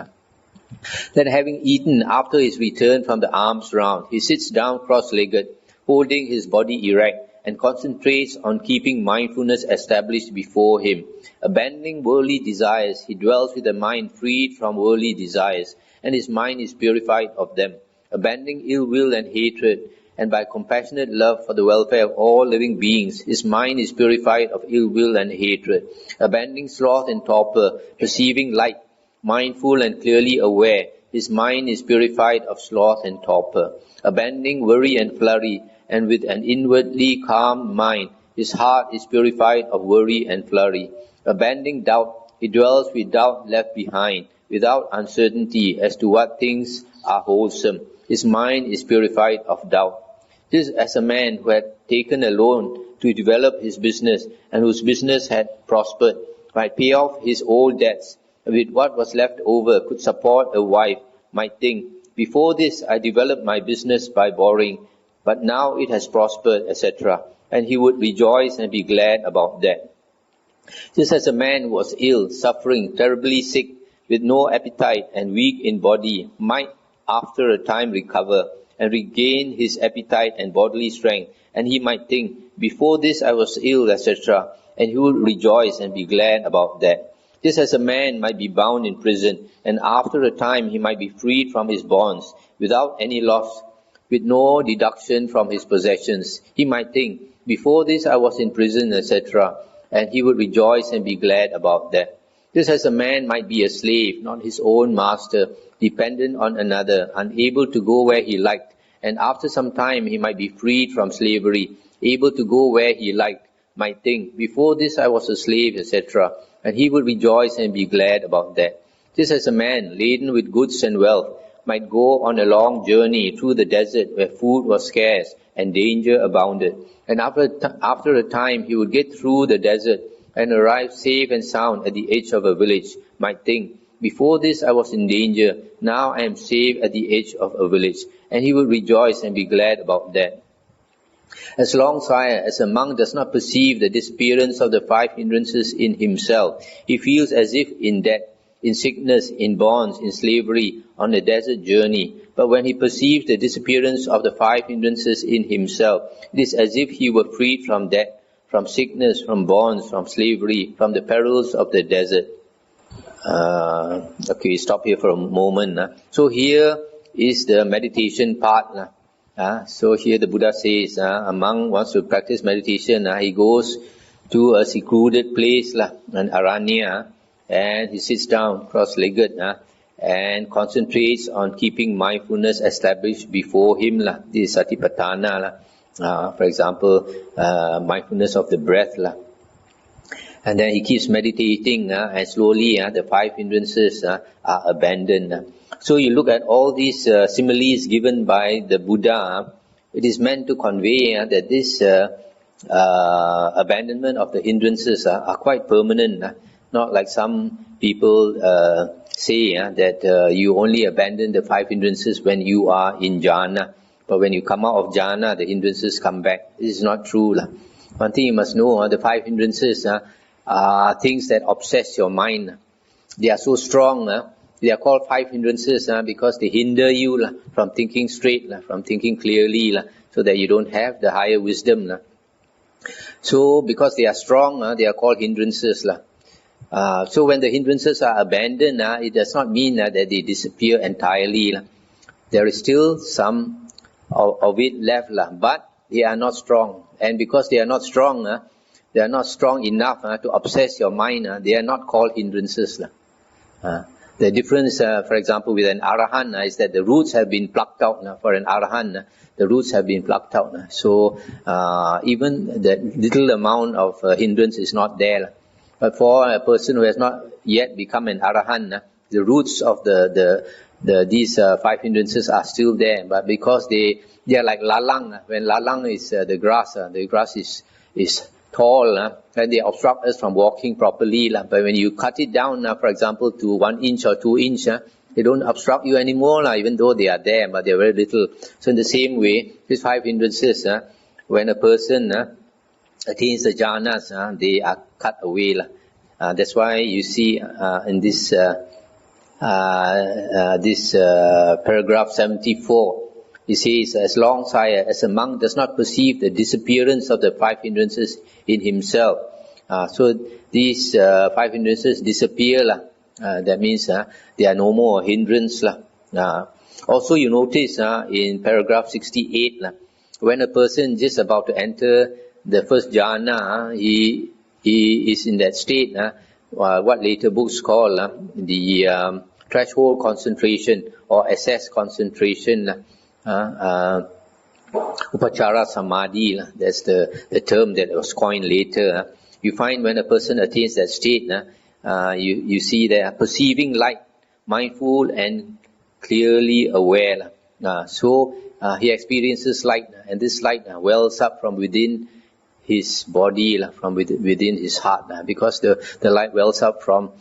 Then having eaten after his return from the alms round, he sits down cross-legged, holding his body erect, and concentrates on keeping mindfulness established before him. Abandoning worldly desires, he dwells with a mind freed from worldly desires, and his mind is purified of them. Abandoning ill will and hatred, and by compassionate love for the welfare of all living beings, his mind is purified of ill will and hatred. Abandoning sloth and torpor, perceiving light, mindful and clearly aware, his mind is purified of sloth and torpor. Abandoning worry and flurry, and with an inwardly calm mind, his heart is purified of worry and flurry. Abandoning doubt, he dwells with doubt left behind, without uncertainty as to what things are wholesome. His mind is purified of doubt. Just as a man who had taken a loan to develop his business, and whose business had prospered, might pay off his old debts, and with what was left over could support a wife, might think, before this I developed my business by borrowing, but now it has prospered, etc. And he would rejoice and be glad about that. Just as a man who was ill, suffering, terribly sick, with no appetite and weak in body, might after a time recover and regain his appetite and bodily strength, and he might think, before this I was ill, etc., and he would rejoice and be glad about that. Just as a man might be bound in prison, and after a time he might be freed from his bonds, without any loss, with no deduction from his possessions, he might think, before this I was in prison, etc., and he would rejoice and be glad about that. Just as a man might be a slave, not his own master, dependent on another, unable to go where he liked, and after some time he might be freed from slavery, able to go where he liked, might think, before this I was a slave, etc., and he would rejoice and be glad about that. Just as a man laden with goods and wealth might go on a long journey through the desert where food was scarce and danger abounded. And after a time he would get through the desert and arrive safe and sound at the edge of a village, might think, before this I was in danger, now I am safe at the edge of a village. And he would rejoice and be glad about that. As long as a monk does not perceive the disappearance of the 5 hindrances in himself, he feels as if in death, in sickness, in bonds, in slavery, on a desert journey. But when he perceives the disappearance of the 5 hindrances in himself, it is as if he were freed from death, from sickness, from bonds, from slavery, from the perils of the desert. Okay, stop here for a moment. So here is the meditation part. So here the Buddha says, a monk wants to practice meditation. He goes to a secluded place, an aranya, and he sits down cross-legged and concentrates on keeping mindfulness established before him. This is satipatthana. For example, mindfulness of the breath. And then he keeps meditating, and slowly the 5 hindrances are abandoned. So you look at all these similes given by the Buddha, it is meant to convey that this abandonment of the hindrances are quite permanent. Not like some people say that you only abandon the 5 hindrances when you are in Jhana. But when you come out of Jhana, the hindrances come back. This is not true. One thing you must know, the 5 hindrances are things that obsess your mind. They are so strong. They are called 5 hindrances because they hinder you from thinking straight, from thinking clearly, so that you don't have the higher wisdom. So because they are strong, they are called hindrances. So when the hindrances are abandoned, it does not mean that they disappear entirely. There is still some of it left, but they are not strong. And because they are not strong enough to obsess your mind, they are not called hindrances. The difference, for example, with an arahant is that the roots have been plucked out. For an arahant, the roots have been plucked out. So even the little amount of hindrance is not there. But for a person who has not yet become an arahant, the roots of these 5 hindrances are still there. But because they are like lalang. When lalang is the grass is tall, and they obstruct us from walking properly. But when you cut it down, for example, to 1 inch or 2 inch, they don't obstruct you anymore, even though they are there, but they are very little. So in the same way, these 5 hindrances, when a person attains the jhanas, they are cut away. That's why you see in this paragraph 74, he says, as long as a monk does not perceive the disappearance of the 5 hindrances in himself, so these 5 hindrances disappear. That means they are no more hindrance. Also you notice in paragraph 68, when a person is just about to enter the first jhana, he is in that state, what later books call the threshold concentration or access concentration. Upachara Samadhi, that's the term that was coined later. You find when a person attains that state, you see they are perceiving light, mindful and clearly aware. So he experiences light, and this light wells up from within his body, from within his heart, because the light wells up from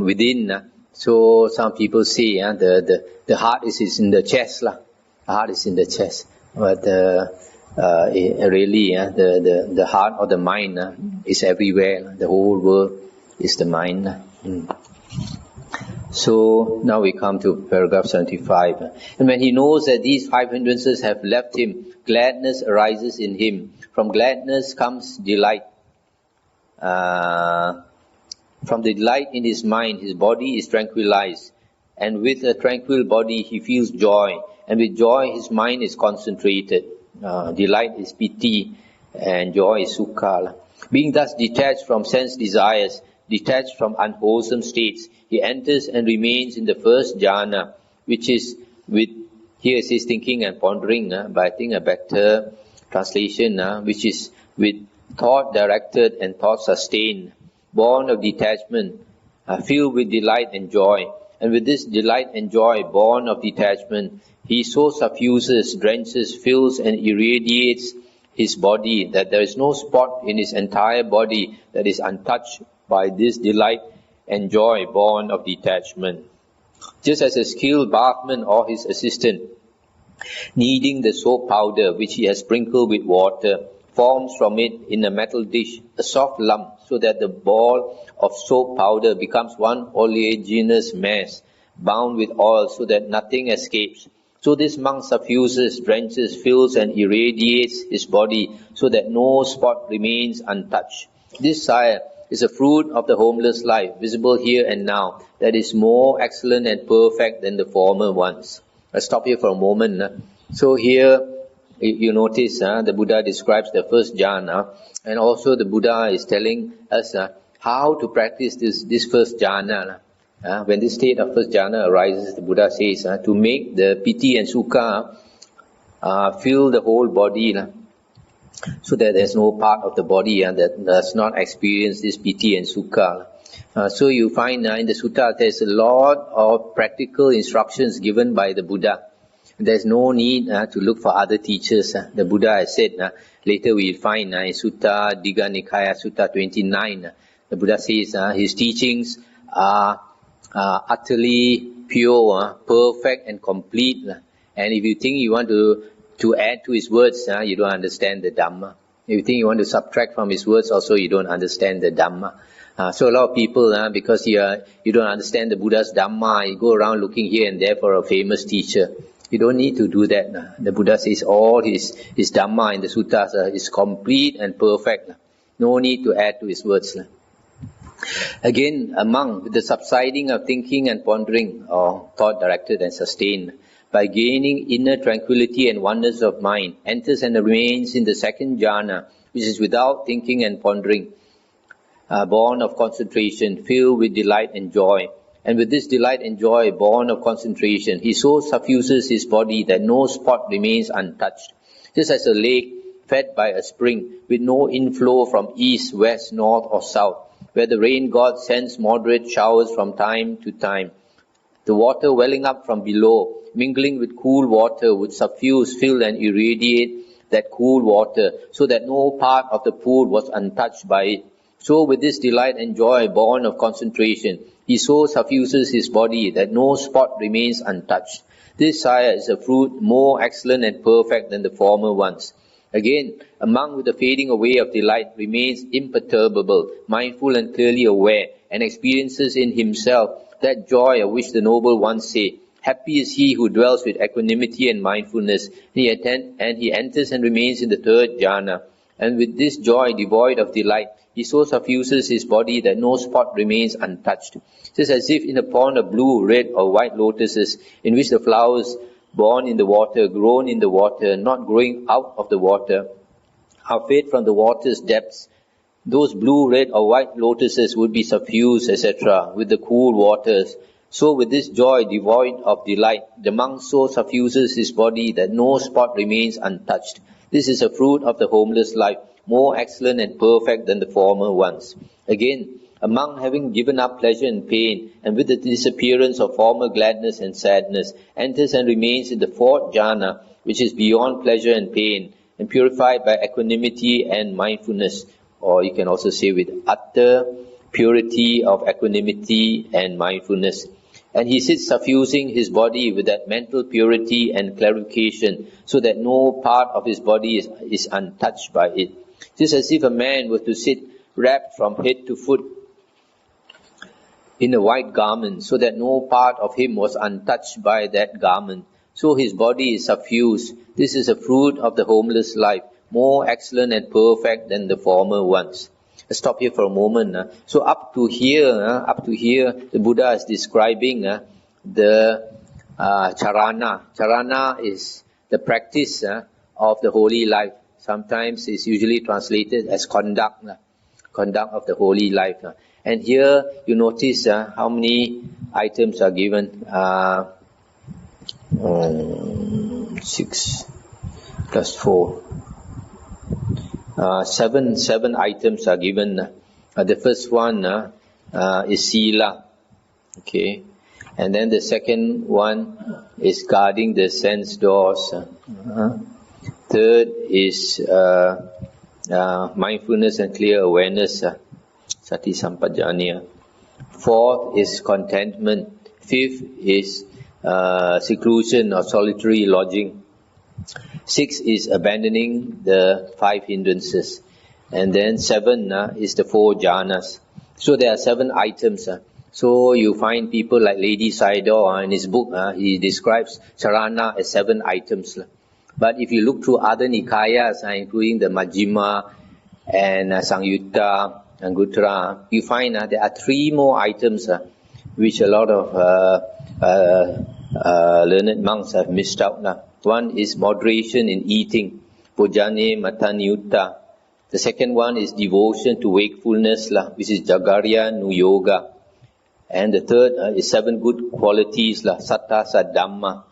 within. So some people say the heart is in the chest. The heart is in the chest, but really the heart or the mind is everywhere. The whole world is the mind. So now we come to paragraph 75. And when he knows that these 5 hindrances have left him, gladness arises in him. From gladness comes delight. From the delight in his mind, his body is tranquilized. And with a tranquil body, he feels joy. And with joy, his mind is concentrated. Delight is piti, and joy is sukha. Being thus detached from sense desires, detached from unwholesome states, he enters and remains in the first jhana, which is with, here it says thinking and pondering, but I think a better translation, which is with thought directed and thought sustained, born of detachment, filled with delight and joy. And with this delight and joy born of detachment, he so suffuses, drenches, fills and irradiates his body that there is no spot in his entire body that is untouched by this delight and joy born of detachment. Just as a skilled bathman or his assistant, kneading the soap powder which he has sprinkled with water, forms from it in a metal dish a soft lump, so that the ball of soap powder becomes one oleaginous mass, bound with oil so that nothing escapes. So this monk suffuses, drenches, fills and irradiates his body so that no spot remains untouched. This, sire, is a fruit of the homeless life, visible here and now, that is more excellent and perfect than the former ones. I'll stop here for a moment. So here, you notice the Buddha describes the first jhana, and also the Buddha is telling us how to practice this first jhana. When this state of first jhana arises, the Buddha says to make the piti and sukha fill the whole body, so that there's no part of the body that does not experience this piti and sukha. So you find in the sutta there's a lot of practical instructions given by the Buddha. There's no need to look for other teachers. The Buddha has said, later we'll find in Sutta Dīgha Nikāya, Sutta 29, the Buddha says his teachings are utterly pure, perfect and complete. And if you think you want to add to his words, you don't understand the Dhamma. If you think you want to subtract from his words, also you don't understand the Dhamma. So a lot of people, because you don't understand the Buddha's Dhamma, you go around looking here and there for a famous teacher. You don't need to do that. The Buddha says all his Dhamma in the suttas is complete and perfect. No need to add to his words. Again, a monk, with the subsiding of thinking and pondering, or thought directed and sustained, by gaining inner tranquility and oneness of mind, enters and remains in the second jhana, which is without thinking and pondering, born of concentration, filled with delight and joy. And with this delight and joy born of concentration, he so suffuses his body that no spot remains untouched. Just as a lake fed by a spring, with no inflow from east, west, north or south, where the rain god sends moderate showers from time to time. The water welling up from below, mingling with cool water, would suffuse, fill and irradiate that cool water, so that no part of the pool was untouched by it. So with this delight and joy born of concentration, he so suffuses his body that no spot remains untouched. This, sire, is a fruit more excellent and perfect than the former ones. Again, a monk with the fading away of delight remains imperturbable, mindful and clearly aware, and experiences in himself that joy of which the noble ones say, "Happy is he who dwells with equanimity and mindfulness." And he enters and remains in the third jhana. And with this joy devoid of delight, he so suffuses his body that no spot remains untouched. Just as if in a pond of blue, red or white lotuses, in which the flowers born in the water, grown in the water, not growing out of the water, are fed from the water's depths, those blue, red or white lotuses would be suffused, etc., with the cool waters. So with this joy devoid of delight, the monk so suffuses his body that no spot remains untouched. This is a fruit of the homeless life, more excellent and perfect than the former ones. Again, a monk having given up pleasure and pain, and with the disappearance of former gladness and sadness, enters and remains in the fourth jhana, which is beyond pleasure and pain, and purified by equanimity and mindfulness, or you can also say with utter purity of equanimity and mindfulness. And he sits suffusing his body with that mental purity and clarification, so that no part of his body is untouched by it. Just as if a man were to sit wrapped from head to foot in a white garment, so that no part of him was untouched by that garment. So his body is suffused. This is a fruit of the homeless life, more excellent and perfect than the former ones. Let's stop here for a moment. So up to here, the Buddha is describing the charana. Charana is the practice of the holy life. Sometimes it's usually translated as conduct of the holy life. And here you notice how many items are given. 6 plus 4. 7 items are given. The first one is sila. Okay. And then the second one is guarding the sense doors. Third is mindfulness and clear awareness, sati sampajanya. Fourth is contentment. Fifth is seclusion or solitary lodging. Sixth is abandoning the 5 hindrances. And then 7 is the 4 jhanas. So there are 7 items. So you find people like Lady Sayadaw in his book, he describes charana as 7 items. But if you look through other Nikāyas, including the Majjhima and Sangyutta and Anguttara, you find there are 3 more items which a lot of learned monks have missed out. One is moderation in eating, Bojjhane Matanyutta. The second one is devotion to wakefulness, which is Jagarya Nuyoga. And the third is 7 good qualities, Satta Saddhamma,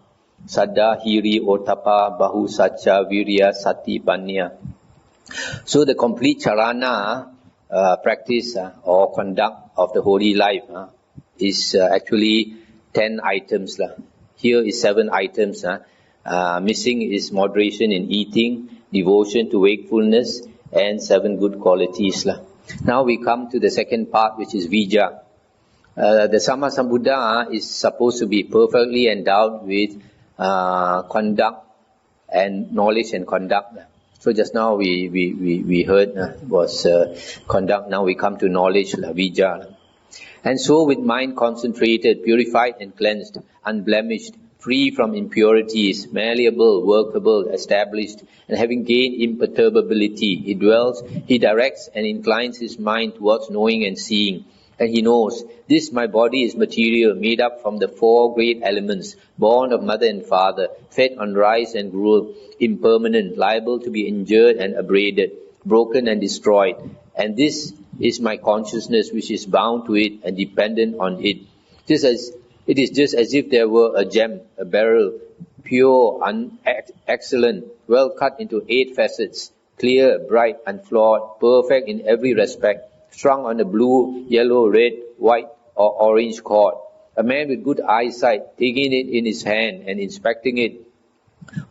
Saddha Hiri Ottappa Bahu Satcha Virya Sati Panya. So the complete charana practice or conduct of the holy life is actually 10 items. Here is 7 items. Missing is moderation in eating, devotion to wakefulness, and 7 good qualities. Now we come to the second part, which is Vijja. The Sammasambuddha is supposed to be perfectly endowed with conduct and knowledge and conduct. So just now we heard was conduct. Now we come to knowledge, Vijja. And so with mind concentrated, purified and cleansed, unblemished, free from impurities, malleable, workable, established, and having gained imperturbability, he dwells, he directs and inclines his mind towards knowing and seeing. And he knows, this my body is material, made up from the 4 great elements, born of mother and father, fed on rice and gruel, impermanent, liable to be injured and abraded, broken and destroyed. And this is my consciousness which is bound to it and dependent on it. It is just as if there were a gem, a beryl, pure, excellent, well cut into 8 facets, clear, bright, unflawed, perfect in every respect, strung on a blue, yellow, red, white or orange cord. A man with good eyesight, taking it in his hand and inspecting it,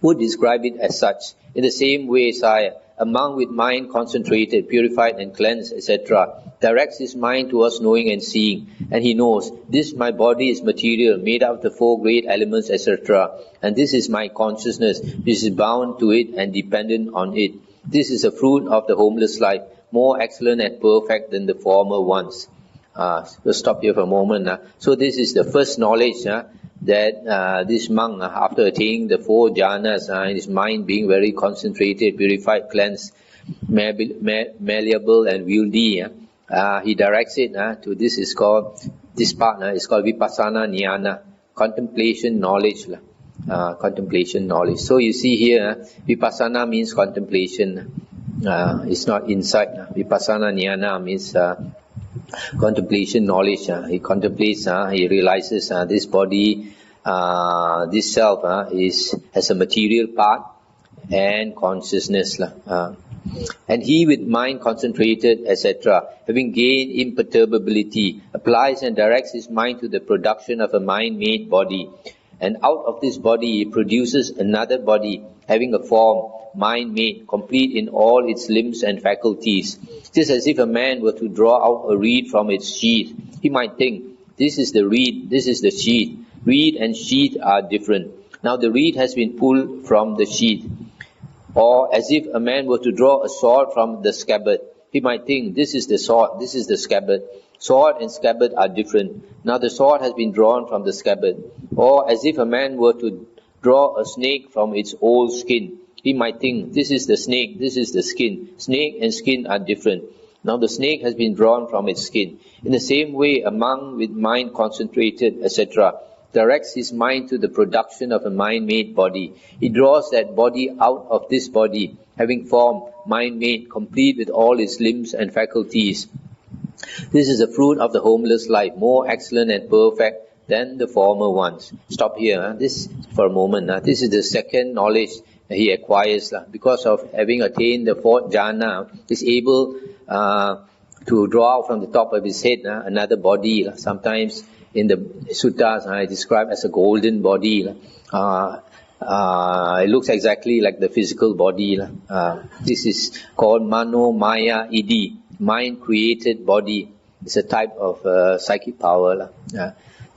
would describe it as such. In the same way, Sire, a monk with mind concentrated, purified and cleansed, etc., directs his mind towards knowing and seeing, and he knows, this my body is material, made up of the 4 great elements, etc., and this is my consciousness, which is bound to it and dependent on it. This is a fruit of the homeless life, more excellent and perfect than the former ones. We'll stop here for a moment. So this is the first knowledge that this monk, after attaining the 4 jhanas, his mind being very concentrated, purified, cleansed, malleable and wieldy, he directs it to this is called, this part is called Vipassana Jnana, contemplation knowledge. Contemplation knowledge. So you see here, Vipassana means contemplation. It's not insight. Vipassana Jnana means contemplation knowledge. He contemplates, he realizes this body, this self has a material part and consciousness. And he with mind concentrated, etc., having gained imperturbability, applies and directs his mind to the production of a mind-made body. And out of this body he produces another body, having a form, mind-made, complete in all its limbs and faculties. Just as if a man were to draw out a reed from its sheath, he might think, this is the reed, this is the sheath. Reed and sheath are different. Now the reed has been pulled from the sheath. Or as if a man were to draw a sword from the scabbard, he might think, this is the sword, this is the scabbard. Sword and scabbard are different. Now the sword has been drawn from the scabbard. Or as if a man were to draw a snake from its old skin, he might think, this is the snake, this is the skin. Snake and skin are different. Now the snake has been drawn from its skin. In the same way, a monk with mind concentrated, etc., directs his mind to the production of a mind-made body. He draws that body out of this body, having form, mind-made, complete with all its limbs and faculties. This is the fruit of the homeless life, more excellent and perfect than the former ones. Stop here, this for a moment. This is the second knowledge he acquires. Because of having attained the 4th jhana, is able to draw out from the top of his head another body. Sometimes in the suttas, described as a golden body. It looks exactly like the physical body. This is called Mano Maya Idi, mind-created body. It's a type of psychic power.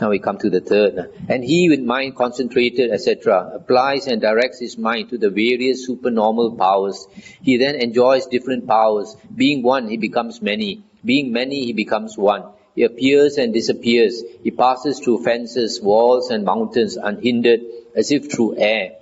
Now we come to the third. And he with mind concentrated, etc., applies and directs his mind to the various supernormal powers. He then enjoys different powers. Being one, he becomes many. Being many, he becomes one. He appears and disappears. He passes through fences, walls and mountains unhindered, as if through air.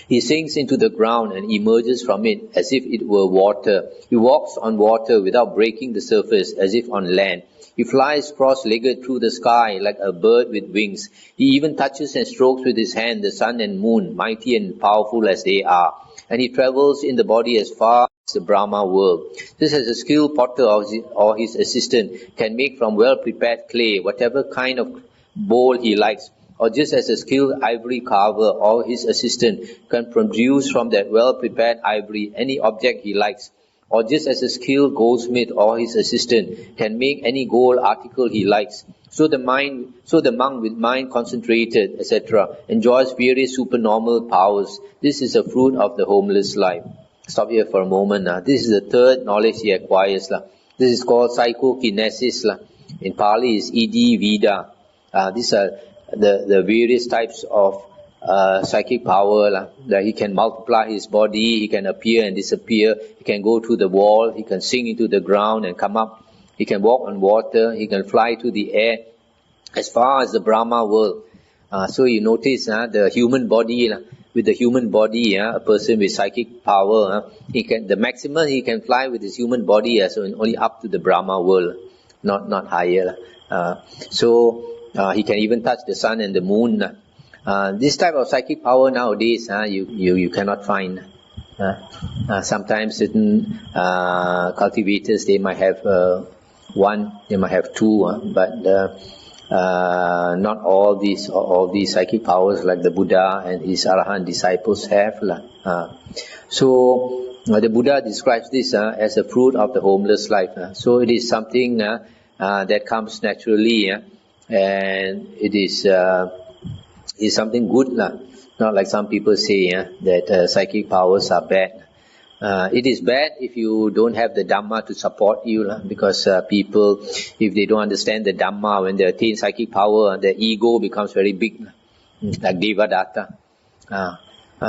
He sinks into the ground and emerges from it as if it were water. He walks on water without breaking the surface, as if on land. He flies cross-legged through the sky like a bird with wings. He even touches and strokes with his hand the sun and moon, mighty and powerful as they are. And he travels in the body as far as the Brahma world. Just as a skilled potter or his assistant can make from well-prepared clay whatever kind of bowl he likes, or just as a skilled ivory carver or his assistant can produce from that well-prepared ivory any object he likes, or just as a skilled goldsmith or his assistant can make any gold article he likes, so the monk with mind concentrated, etc., enjoys various supernormal powers. This is a fruit of the homeless life. Stop here for a moment. This is the third knowledge he acquires. This is called psychokinesis. In Pali is Idi Vida. These are the various types of psychic power. That he can multiply his body, he can appear and disappear, he can go through the wall, he can sink into the ground and come up, he can walk on water, he can fly to the air as far as the Brahma world. So you notice the human body, with the human body, a person with psychic power, the maximum he can fly with his human body, so only up to the Brahma world, not higher. So he can even touch the sun and the moon. This type of psychic power nowadays, you cannot find. Sometimes certain cultivators, they might have one, they might have two, but not all these psychic powers like the Buddha and his Arahant disciples have. So the Buddha describes this as a fruit of the homeless life. So it is something that comes naturally, and it is something good, not like some people say that psychic powers are bad. It is bad if you don't have the Dhamma to support you, because people, if they don't understand the Dhamma, when they attain psychic power, their ego becomes very big, like Devadatta.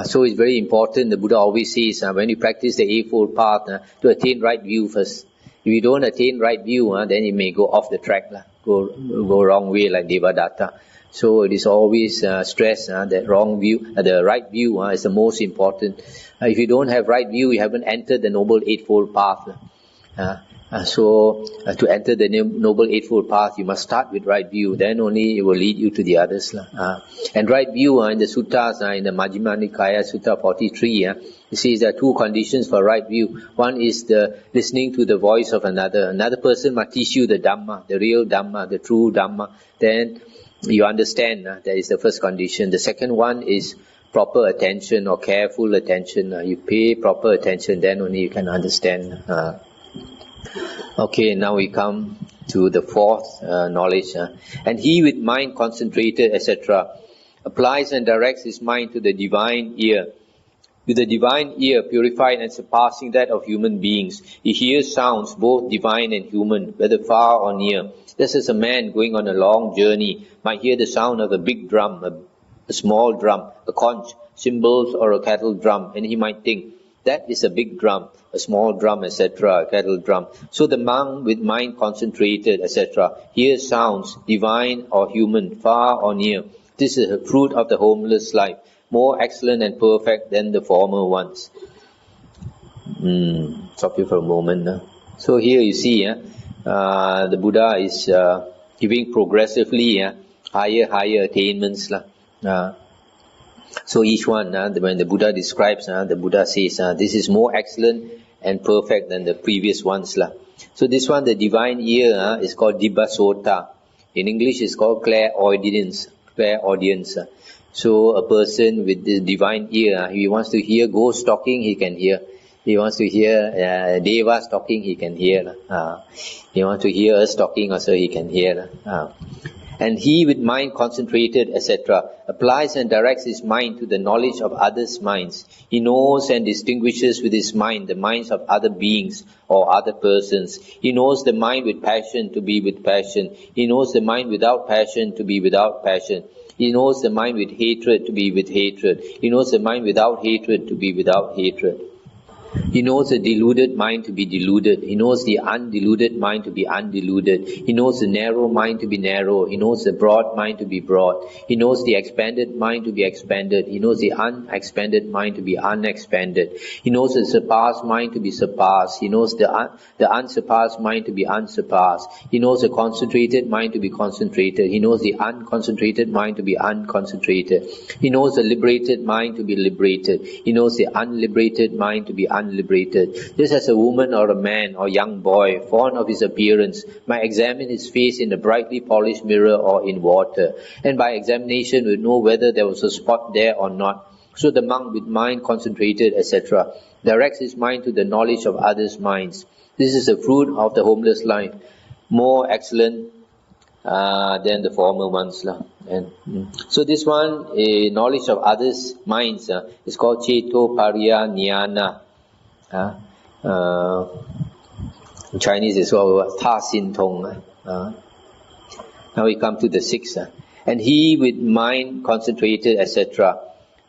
So it's very important. The Buddha always says, when you practice the Eightfold Path, to attain right view first. If you don't attain right view, then it may go off the track, go wrong way like Devadatta. So it is always stressed that wrong view, the right view is the most important. If you don't have right view, you haven't entered the Noble Eightfold Path. So to enter the Noble Eightfold Path, you must start with right view. Then only it will lead you to the others. And right view in the suttas, in the Majjhima Nikāya Sutta 43, it says there are two conditions for right view. One is the listening to the voice of another. Another person must teach you the Dhamma, the real Dhamma, the true Dhamma. Then you understand, that is the first condition. The second one is proper attention or careful attention. You pay proper attention, then only you can understand. Okay, now we come to the fourth knowledge. And he with mind concentrated, etc., applies and directs his mind to the divine ear. With the divine ear purified and surpassing that of human beings, he hears sounds both divine and human, whether far or near. Just as a man going on a long journey might hear the sound of a big drum, a small drum, a conch, cymbals, or a cattle drum, and he might think, that is a big drum, a small drum, etc., a cattle drum. So the monk with mind concentrated, etc., hears sounds, divine or human, far or near. This is a fruit of the homeless life, more excellent and perfect than the former ones. Stop here for a moment. So here you see, the Buddha is giving progressively higher attainments. So each one, when the Buddha describes, the Buddha says, this is more excellent and perfect than the previous ones. So this one, the divine ear, is called Dibbasota. In English, it's called clairaudience. So a person with the divine ear, if he wants to hear ghosts talking, he can hear. He wants to hear devas talking, he can hear. He wants to hear us talking also, he can hear. And he with mind concentrated, etc., applies and directs his mind to the knowledge of others' minds. He knows and distinguishes with his mind the minds of other beings or other persons. He knows the mind with passion to be with passion. He knows the mind without passion to be without passion. He knows the mind with hatred to be with hatred. He knows the mind without hatred to be without hatred. He knows the deluded mind to be deluded. He knows the undeluded mind to be undeluded. He knows the narrow mind to be narrow. He knows the broad mind to be broad. He knows the expanded mind to be expanded. He knows the unexpanded mind to be unexpanded. He knows the surpassed mind to be surpassed. He knows the unsurpassed mind to be unsurpassed. He knows the concentrated mind to be concentrated. He knows the unconcentrated mind to be unconcentrated. He knows the liberated mind to be liberated. He knows the unliberated mind to be unliberated. Just as a woman or a man or young boy, fond of his appearance, might examine his face in a brightly polished mirror or in water, and by examination would know whether there was a spot there or not. So the monk with mind concentrated, etc., directs his mind to the knowledge of others' minds. This is the fruit of the homeless life, more excellent than the former ones. So this one, knowledge of others' minds, is called Ceto Pariya Jnana. In Chinese it's called Ta Sin Tong. Now we come to the sixth. And he with mind concentrated, etc.,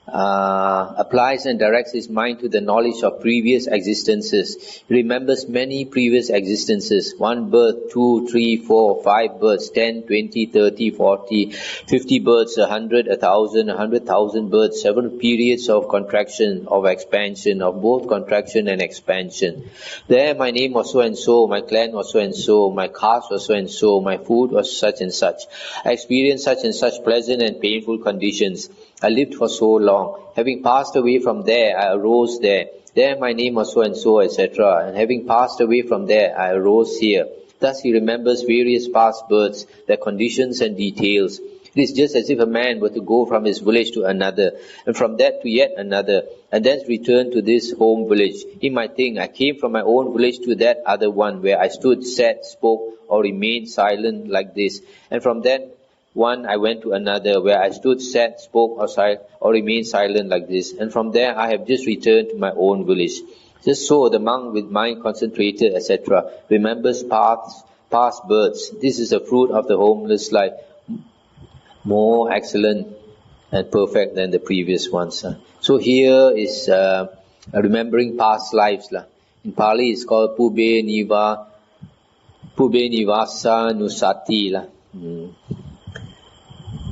applies and directs his mind to the knowledge of previous existences. He remembers many previous existences, 1 birth, 2, 3, 4, 5 births, 10, 20, 30, 40, 50 births, 100, 1,000, 100,000 births, several periods of contraction, of expansion, of both contraction and expansion. There my name was so and so, my clan was so and so, my caste was so and so, my food was such and such. I experienced such and such pleasant and painful conditions. I lived for so long. Having passed away from there, I arose there. There my name was so and so, etc. And having passed away from there, I arose here. Thus he remembers various past births, their conditions and details. It is just as if a man were to go from his village to another, and from that to yet another, and thence return to this home village. He might think, I came from my own village to that other one, where I stood, sat, spoke, or remained silent like this. And from that one I went to another, where I stood, sat, spoke, or remained silent like this. And from there I have just returned to my own village. Just so the monk with mind concentrated, etc., remembers past births. This is the fruit of the homeless life, more excellent and perfect than the previous ones. So here is remembering past lives. In Pali it's called Pube Nivasa Nusati.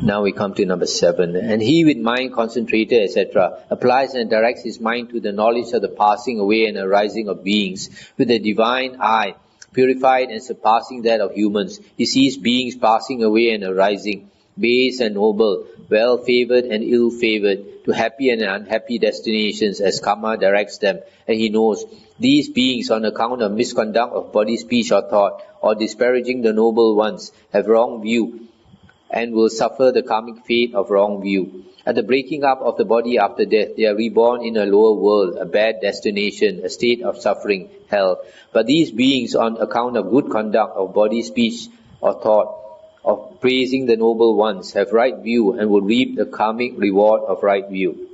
Now we come to number 7. And he with mind concentrated, etc., applies and directs his mind to the knowledge of the passing away and arising of beings. With the divine eye, purified and surpassing that of humans, he sees beings passing away and arising, base and noble, well-favored and ill-favored, to happy and unhappy destinations as karma directs them. And he knows these beings, on account of misconduct of body, speech or thought, or disparaging the noble ones, have wrong view, and will suffer the karmic fate of wrong view. At the breaking up of the body after death, they are reborn in a lower world, a bad destination, a state of suffering, hell. But these beings, on account of good conduct of body, speech or thought, of praising the noble ones, have right view and will reap the karmic reward of right view.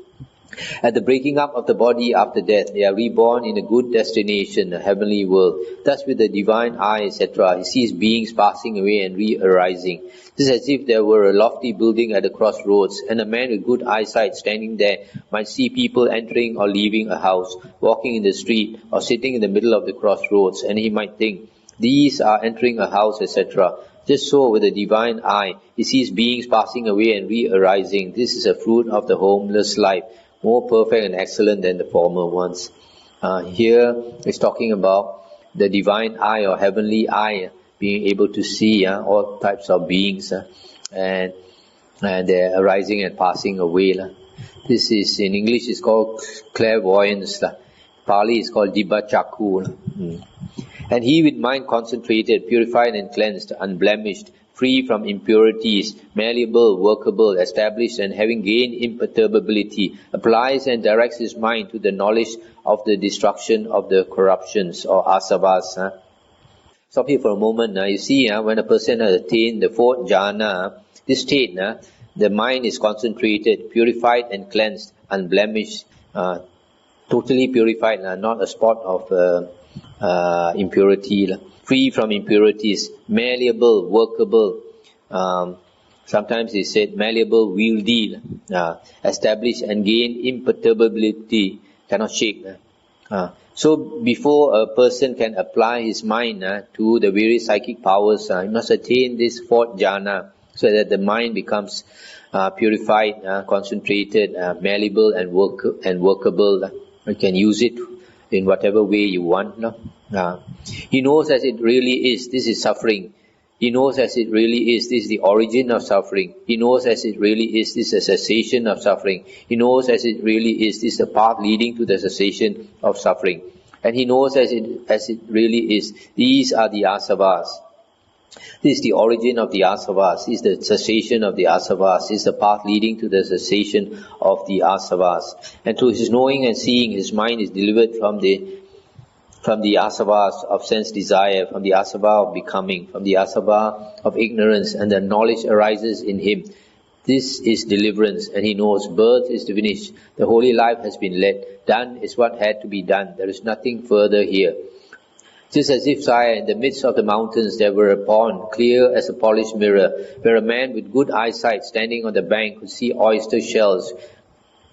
At the breaking up of the body after death, they are reborn in a good destination, a heavenly world. Thus with the divine eye, etc., he sees beings passing away and re-arising. It is as if there were a lofty building at the crossroads, and a man with good eyesight standing there might see people entering or leaving a house, walking in the street, or sitting in the middle of the crossroads, and he might think, these are entering a house, etc. Just so with the divine eye, he sees beings passing away and re-arising. This is a fruit of the homeless life, more perfect and excellent than the former ones. Here it's talking about the divine eye or heavenly eye, being able to see all types of beings and they're arising and passing away. This is, in English, it's called Clairvoyance. Pali is called Dīgha Chakku. And he with mind concentrated, purified and cleansed, unblemished, free from impurities, malleable, workable, established and having gained imperturbability, applies and directs his mind to the knowledge of the destruction of the corruptions or asavas. Stop here for a moment. You see, when a person has attained the fourth jhana, this state, the mind is concentrated, purified and cleansed, unblemished, totally purified, not a spot of impurity, free from impurities, malleable, workable. Sometimes they said malleable, wieldy, established and gain imperturbability, cannot shake. So before a person can apply his mind to the various psychic powers, he must attain this fourth jhana, so that the mind becomes purified, concentrated, malleable and workable. You can use it in whatever way you want. He knows as it really is, this is suffering. He knows as it really is, this is the origin of suffering. He knows as it really is, this is a cessation of suffering. He knows as it really is, this is the path leading to the cessation of suffering. And he knows as it really is, these are the asavas. This is the origin of the asavas. This is the cessation of the asavas. This is the path leading to the cessation of the asavas. And through his knowing and seeing, his mind is delivered from the asavas of sense desire, from the asava of becoming, from the asava of ignorance, and the knowledge arises in him. This is deliverance, and he knows birth is finished. The holy life has been led. Done is what had to be done. There is nothing further here. Just as if, sire, in the midst of the mountains there were a pond, clear as a polished mirror, where a man with good eyesight standing on the bank could see oyster shells,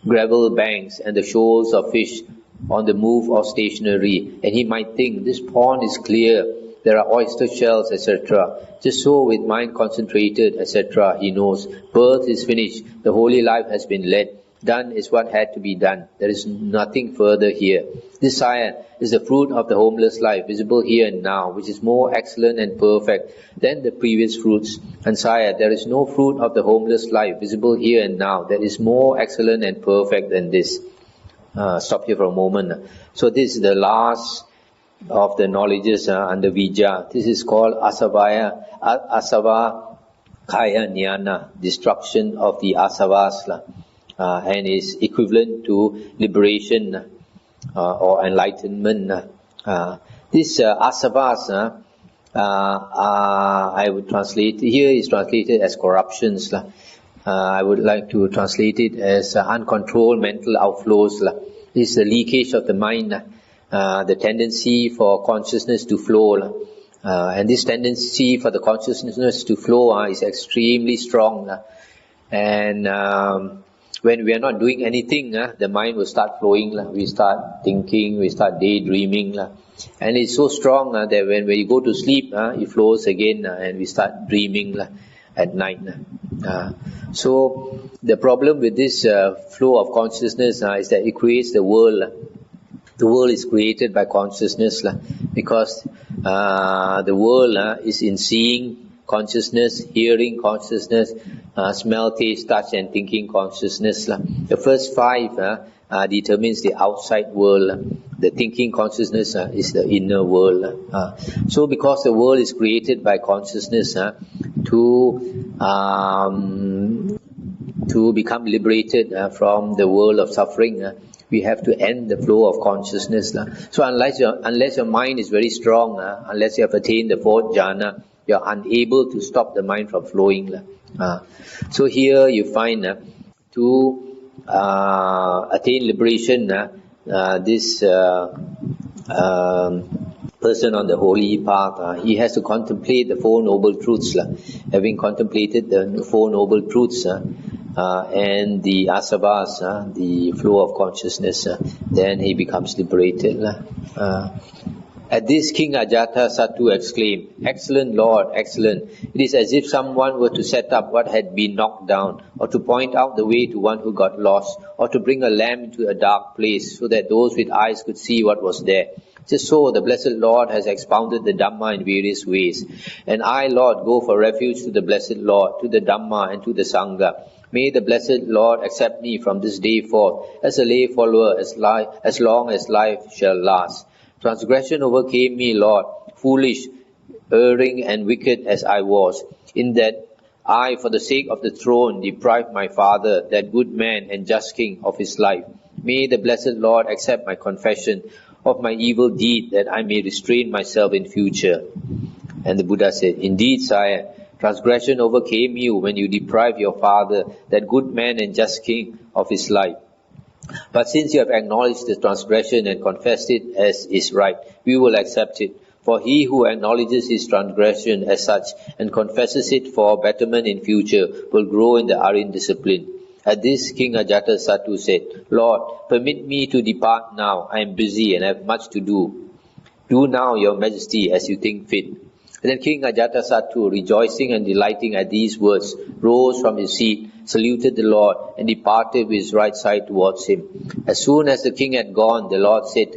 gravel banks, and the shoals of fish on the move or stationary, and he might think, this pond is clear, there are oyster shells, etc. Just so with mind concentrated, etc., he knows, birth is finished, the holy life has been led, done is what had to be done, there is nothing further here. This, sire, is the fruit of the homeless life, visible here and now, which is more excellent and perfect than the previous fruits. And sire, there is no fruit of the homeless life, visible here and now, that is more excellent and perfect than this. Stop here for a moment. So this is the last of the knowledges under Vijja. This is called Asava Kaya Jnana, destruction of the asavas, and is equivalent to liberation or enlightenment. This asavas, I would translate, here is translated as corruptions. I would like to translate it as uncontrolled mental outflows. This is the leakage of the mind, the tendency for consciousness to flow. And this tendency for the consciousness to flow is extremely strong. And when we are not doing anything, the mind will start flowing. We start thinking, we start daydreaming. And it's so strong that when you go to sleep, it flows again and we start dreaming at night. So the problem with this flow of consciousness is that it creates the world. The world is created by consciousness because the world is in seeing consciousness, hearing consciousness, smell, taste, touch and thinking consciousness. The first five determines the outside world. The thinking consciousness is the inner world. So because the world is created by consciousness, to become liberated from the world of suffering, we have to end the flow of consciousness. So unless your mind is very strong, unless you have attained the fourth jhana, you are unable to stop the mind from flowing. So here you find to attain liberation, this person on the holy path, he has to contemplate the Four Noble Truths. Having contemplated the Four Noble Truths and the asavas, the flow of consciousness, then he becomes liberated. At this, King Ajatasattu exclaimed, "Excellent Lord, excellent! It is as if someone were to set up what had been knocked down, or to point out the way to one who got lost, or to bring a lamp into a dark place, so that those with eyes could see what was there. Just so, the Blessed Lord has expounded the Dhamma in various ways. And I, Lord, go for refuge to the Blessed Lord, to the Dhamma and to the Sangha. May the Blessed Lord accept me from this day forth as a lay follower as long as life shall last. Transgression overcame me, Lord, foolish, erring and wicked as I was, in that I, for the sake of the throne, deprived my father, that good man and just king, of his life. May the Blessed Lord accept my confession of my evil deed, that I may restrain myself in future. And the Buddha said, indeed, sire, transgression overcame you when you deprived your father, that good man and just king, of his life. But since you have acknowledged the transgression and confessed it as is right, we will accept it. For he who acknowledges his transgression as such and confesses it for betterment in future will grow in the Aryan discipline. At this, King Ajatasattu said, Lord, permit me to depart now. I am busy and have much to do. Do now, your majesty, as you think fit. And then King Ajatasattu, rejoicing and delighting at these words, rose from his seat, saluted the Lord, and departed with his right side towards him. As soon as the king had gone, the Lord said,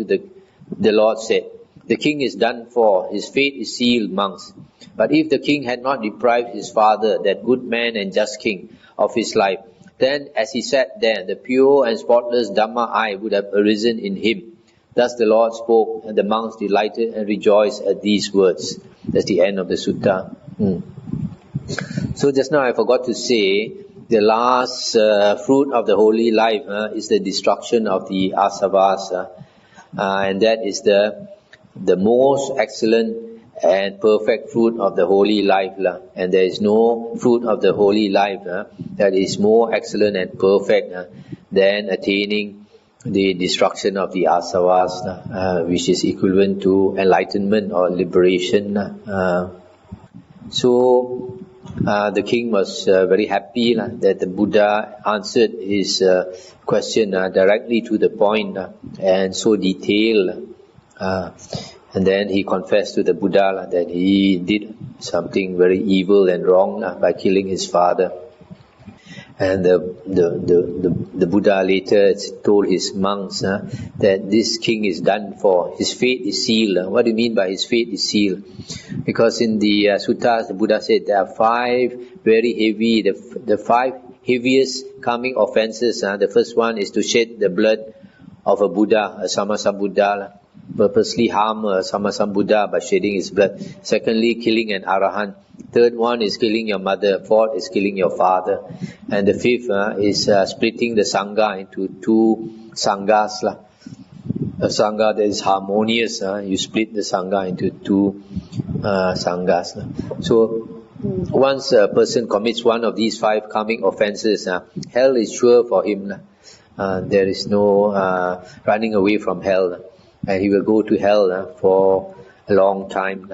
the king is done for, his fate is sealed, monks. But if the king had not deprived his father, that good man and just king, of his life, then as he sat there, the pure and spotless Dhamma eye would have arisen in him. Thus the Lord spoke, and the monks delighted and rejoiced at these words. That's the end of the sutta. So just now I forgot to say, the last fruit of the holy life is the destruction of the asavas, and that is the most excellent and perfect fruit of the holy life, and there is no fruit of the holy life that is more excellent and perfect than attaining the destruction of the asavas, which is equivalent to enlightenment or liberation. So the king was very happy that the Buddha answered his question directly to the point and so detailed. And then he confessed to the Buddha that he did something very evil and wrong by killing his father. And the Buddha later told his monks that this king is done for, his fate is sealed. What do you mean by his fate is sealed? Because in the suttas, the Buddha said there are 5 very heavy, the 5 heaviest karmic offenses. The first one is to shed the blood of a Buddha, a Sammasambuddha, purposely harm a Sammasambuddha by shedding his blood. Secondly, killing an Arahant. Third one is killing your mother. Fourth is killing your father. And the fifth is splitting the Sangha into 2 Sanghas. A Sangha that is harmonious, you split the Sangha into 2 Sanghas. So, once a person commits one of these 5 karmic offenses, hell is sure for him. There is no running away from hell. And he will go to hell for a long time.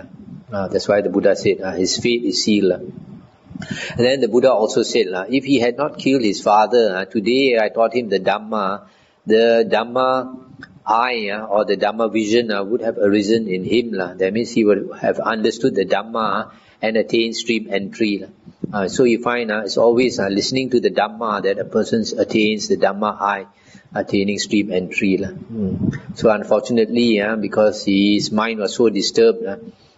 That's why the Buddha said his fate is sealed. And then the Buddha also said, if he had not killed his father, today I taught him the Dhamma eye or the Dhamma vision would have arisen in him. That means he would have understood the Dhamma and attained stream entry. So you find it's always listening to the Dhamma that a person attains the Dhamma eye, attaining stream entry. So unfortunately, because his mind was so disturbed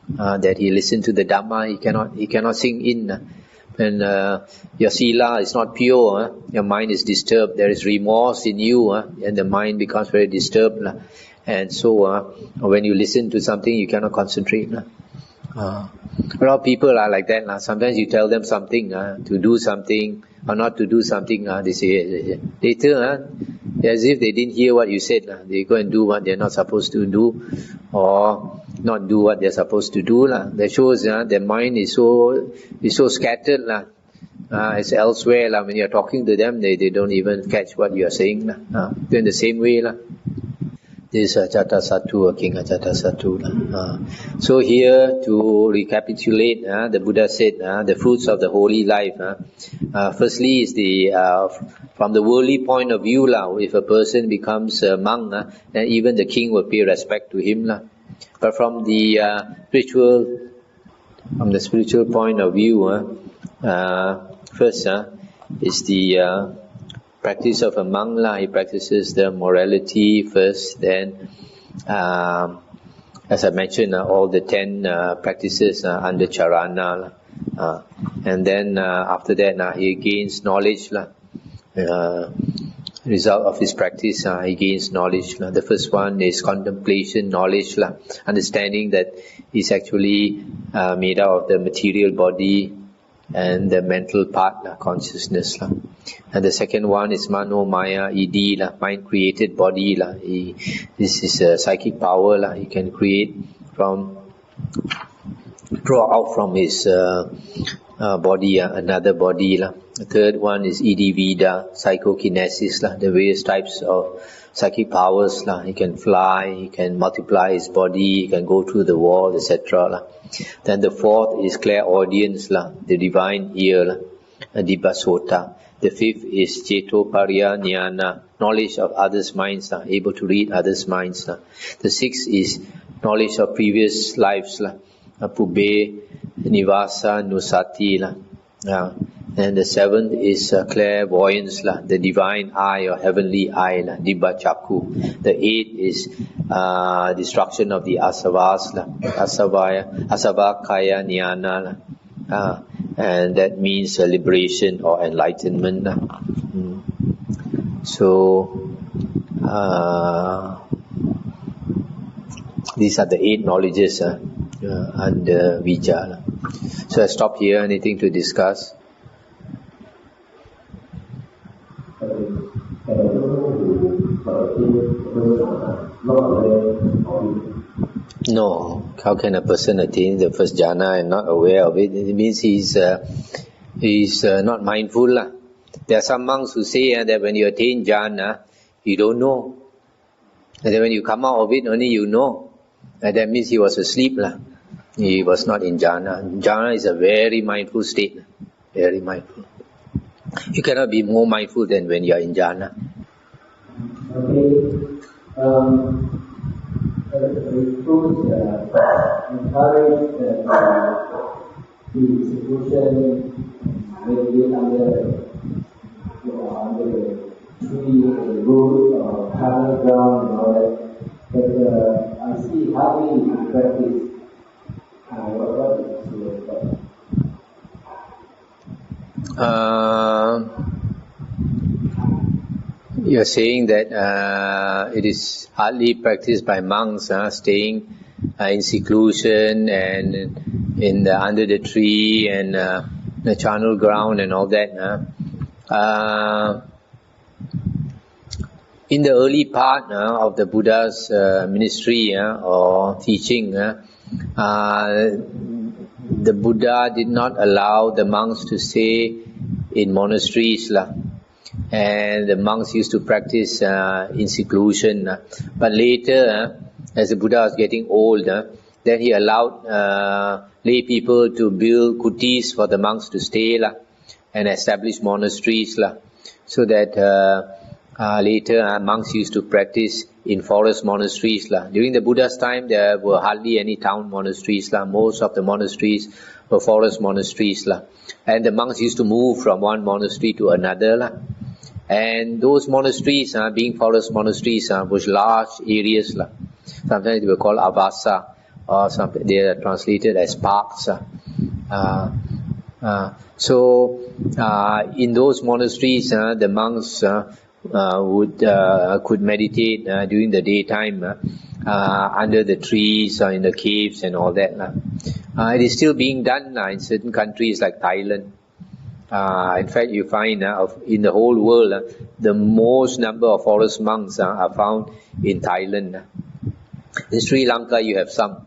that he listened to the Dhamma, he cannot sink in. When your sila is not pure, your mind is disturbed. There is remorse in you, and the mind becomes very disturbed. And so, when you listen to something, you cannot concentrate. A lot of people are like that. Sometimes you tell them something to do something or not to do something. They say later, as if they didn't hear what you said. They go and do what they're not supposed to do, or not do what they're supposed to do. That shows their mind is so scattered. It's elsewhere. When you're talking to them, they don't even catch what you're saying. In the same way. This is Ajatasattu, King Ajatasattu. So here, to recapitulate, the Buddha said the fruits of the holy life. Firstly is from the worldly point of view, if a person becomes a monk, then even the king will pay respect to him. But from the spiritual point of view, first is the practice of a monk. He practices the morality first, then as I mentioned, all the 10 practices under charana, and then after that he gains knowledge. Result of his practice, he gains knowledge. The first one is contemplation knowledge, understanding that he's actually made out of the material body, and the mental part, consciousness. And the second one is Mano Maya Idi, mind created body. This is a psychic power. He can create draw out from his body another body. The third one is Idi Vida, psychokinesis, the various types of psychic powers. He can fly, he can multiply his body, he can go through the wall, etc. Then the fourth is clairaudience, the divine ear, Dibasota. The fifth is Cetopariya Jnana, knowledge of others' minds, able to read others' minds. The sixth is knowledge of previous lives, Pubbe, Nivasa, Nusati. And the seventh is clairvoyance, the divine eye or heavenly eye, Dibba Chaku. The eighth is destruction of the Asavas, Asava Kaya Jnana, and that means liberation or enlightenment. So these are the 8 knowledges under Vijja. So I stop here. Anything to discuss? No. How can a person attain the first jhana and not aware of it? It means he's not mindful. There are some monks who say that when you attain jhana, you don't know. And then when you come out of it, only you know. And that means he was asleep. He was not in jhana. Jhana is a very mindful state. Very mindful. You cannot be more mindful than when you are in jhana. Okay. Encourage the institution maybe under the tree, the root, or common ground and all that. But I see how we practice. What is You're saying that it is hardly practiced by monks, staying in seclusion and under the tree and the charnel ground and all that. In the early part of the Buddha's ministry or teaching, the Buddha did not allow the monks to stay in monasteries. And the monks used to practice in seclusion. But later, as the Buddha was getting old, then he allowed lay people to build kutis for the monks to stay and establish monasteries. So that later monks used to practice in forest monasteries. During the Buddha's time, there were hardly any town monasteries. Most of the monasteries were forest monasteries. And the monks used to move from one monastery to another. And those monasteries, being forest monasteries, was large areas. Sometimes they were called avasa, or something they are translated as parks. So in those monasteries, the monks could meditate during the daytime under the trees or in the caves and all that. It is still being done in certain countries like Thailand. In fact, you find in the whole world, the most number of forest monks are found in Thailand. In Sri Lanka, you have some.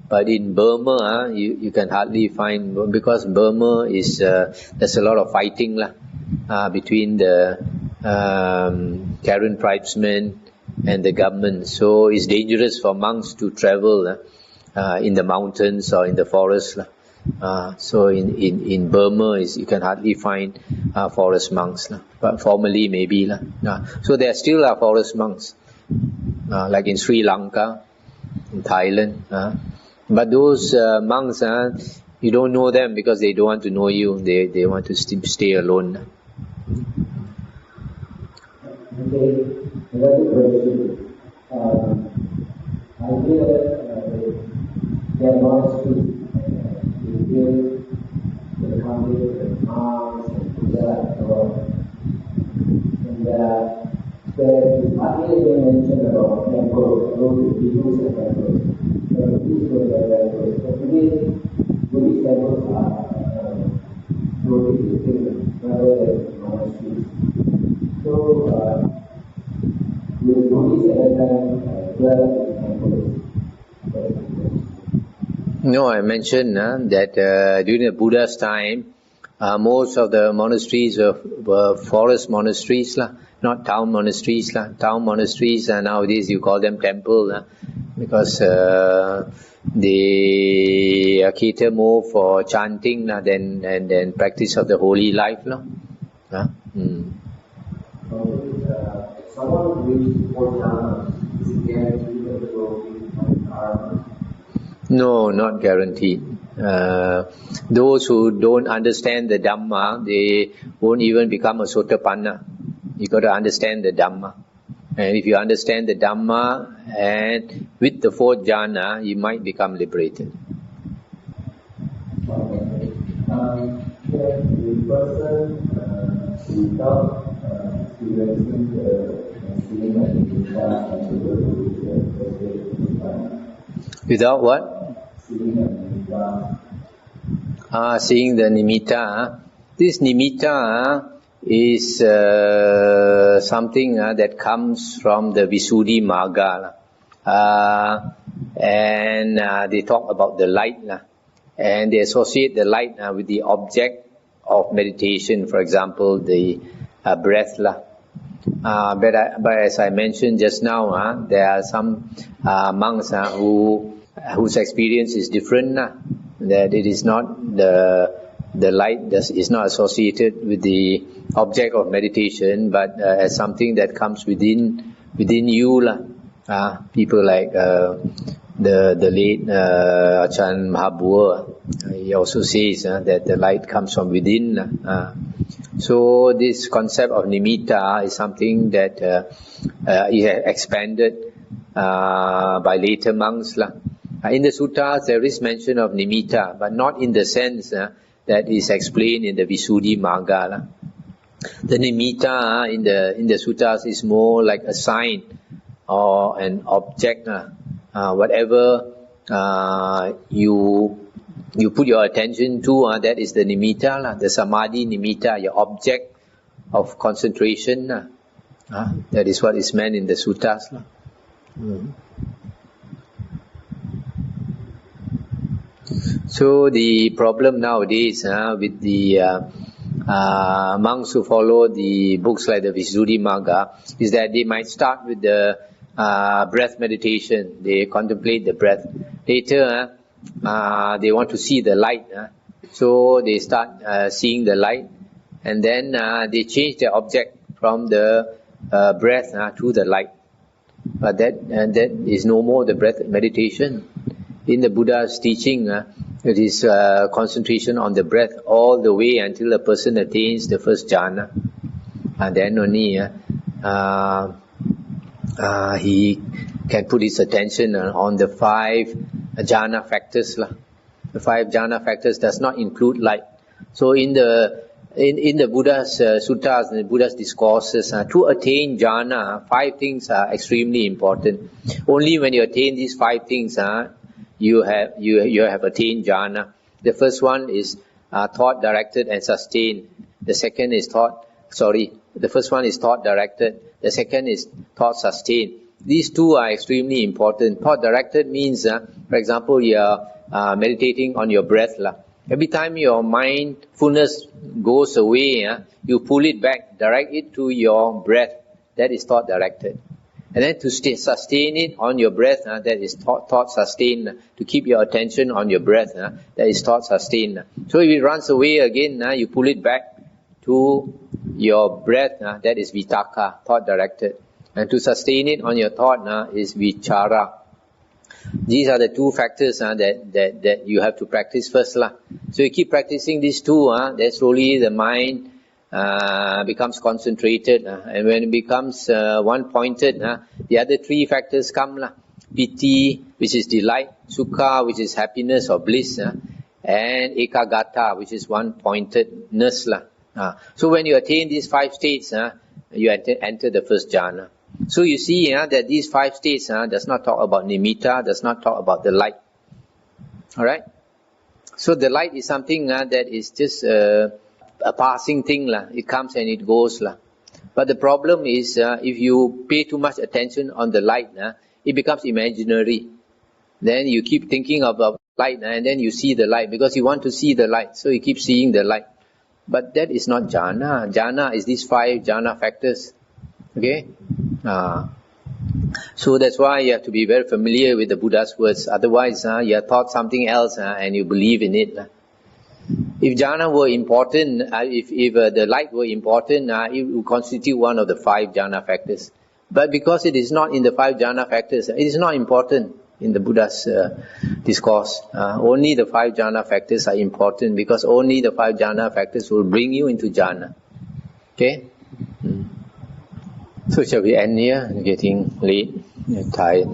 But in Burma, you can hardly find, because Burma is, there's a lot of fighting between the Karen tribesmen and the government. So it's dangerous for monks to travel in the mountains or in the forest. So in Burma, you can hardly find forest monks. But formerly, maybe. So there still are forest monks, like in Sri Lanka, in Thailand. But those monks, you don't know them because they don't want to know you. They want to stay alone. Okay, another question. I hear there are monasteries. You hear the country, the monks, and Buddha, and all. And there is hardly any mention about temples, about the Hindus and temples. But Buddhist temples. But today, Buddhist temples are No, I mentioned that during the Buddha's time, most of the monasteries were forest monasteries, not town monasteries. Town monasteries, nowadays you call them temple, because they cater more for chanting than practice of the holy life. Someone who reaches 4 jhanas is guaranteed that they will be karma. No, not guaranteed. Those who don't understand the Dhamma, they won't even become a Sotapanna. You got to understand the Dhamma. And if you understand the Dhamma, and with the 4th jhana, you might become liberated. Okay. The person without experiencing the feeling of Dīgha and without what? Seeing of Dīgha. Seeing the nimitta. This nimitta is something that comes from the Visuddhi Magga. And they talk about the light. And they associate the light with the object of meditation, for example, the breath. But as I mentioned just now, there are some monks whose experience is different. That it is not the light is not associated with the object of meditation, but as something that comes within you. People like the late Ajahn Mahathera, he also says that the light comes from within. So this concept of nimitta is something that is expanded by later monks. In the suttas there is mention of nimitta, but not in the sense that is explained in the Visuddhi Magga. The nimitta in the suttas is more like a sign or an object. Whatever you put your attention to, that is the nimitta, the samadhi nimitta, your object of concentration. That is what is meant in the suttas. So the problem nowadays with the monks who follow the books like the Visuddhi Magga is that they might start with the breath meditation. They contemplate the breath. Later, they want to see the light. So they start seeing the light, and then they change their object from the breath to the light. But that is no more the breath meditation. In the Buddha's teaching, it is concentration on the breath all the way until a person attains the 1st jhana. And then only he can put his attention on the 5 jhana factors. The 5 jhana factors does not include light. So in the Buddha's suttas and the Buddha's discourses, to attain jhana, 5 things are extremely important. Only when you attain these 5 things, you have attained jhana. The first one is thought directed and sustained. The second is the first one is thought directed. The second is thought sustained. These 2 are extremely important. Thought directed means, for example, you are meditating on your breath. Every time your mindfulness goes away, you pull it back, direct it to your breath. That is thought directed. And then to sustain it on your breath, that is thought sustained. To keep your attention on your breath, that is thought sustained. So if it runs away again, you pull it back to your breath, that is vitakka, thought directed. And to sustain it on your thought is vichara. These are the 2 factors that you have to practice first. So you keep practicing these 2, then slowly the mind becomes concentrated, and when it becomes one-pointed, the other 3 factors come. Piti, which is delight; sukha, which is happiness or bliss; and ekagata, which is one-pointedness. So when you attain these 5 states, you enter the 1st jhana. So you see that these 5 states does not talk about nimitta, does not talk about the light. Alright? So the light is something that is just a passing thing. It comes and it goes. But the problem is, if you pay too much attention on the light, it becomes imaginary. Then you keep thinking about light, and then you see the light because you want to see the light, so you keep seeing the light. But that is not jhana. Jhana is these 5 jhana factors. Okay? So that's why you have to be very familiar with the Buddha's words. Otherwise, you have thought something else and you believe in it. If jhana were important, if the light were important, it would constitute one of the 5 jhana factors. But because it is not in the 5 jhana factors, it is not important in the Buddha's discourse. Only the 5 jhana factors are important, because only the 5 jhana factors will bring you into jhana. Okay? So shall we end here? Getting late, tired.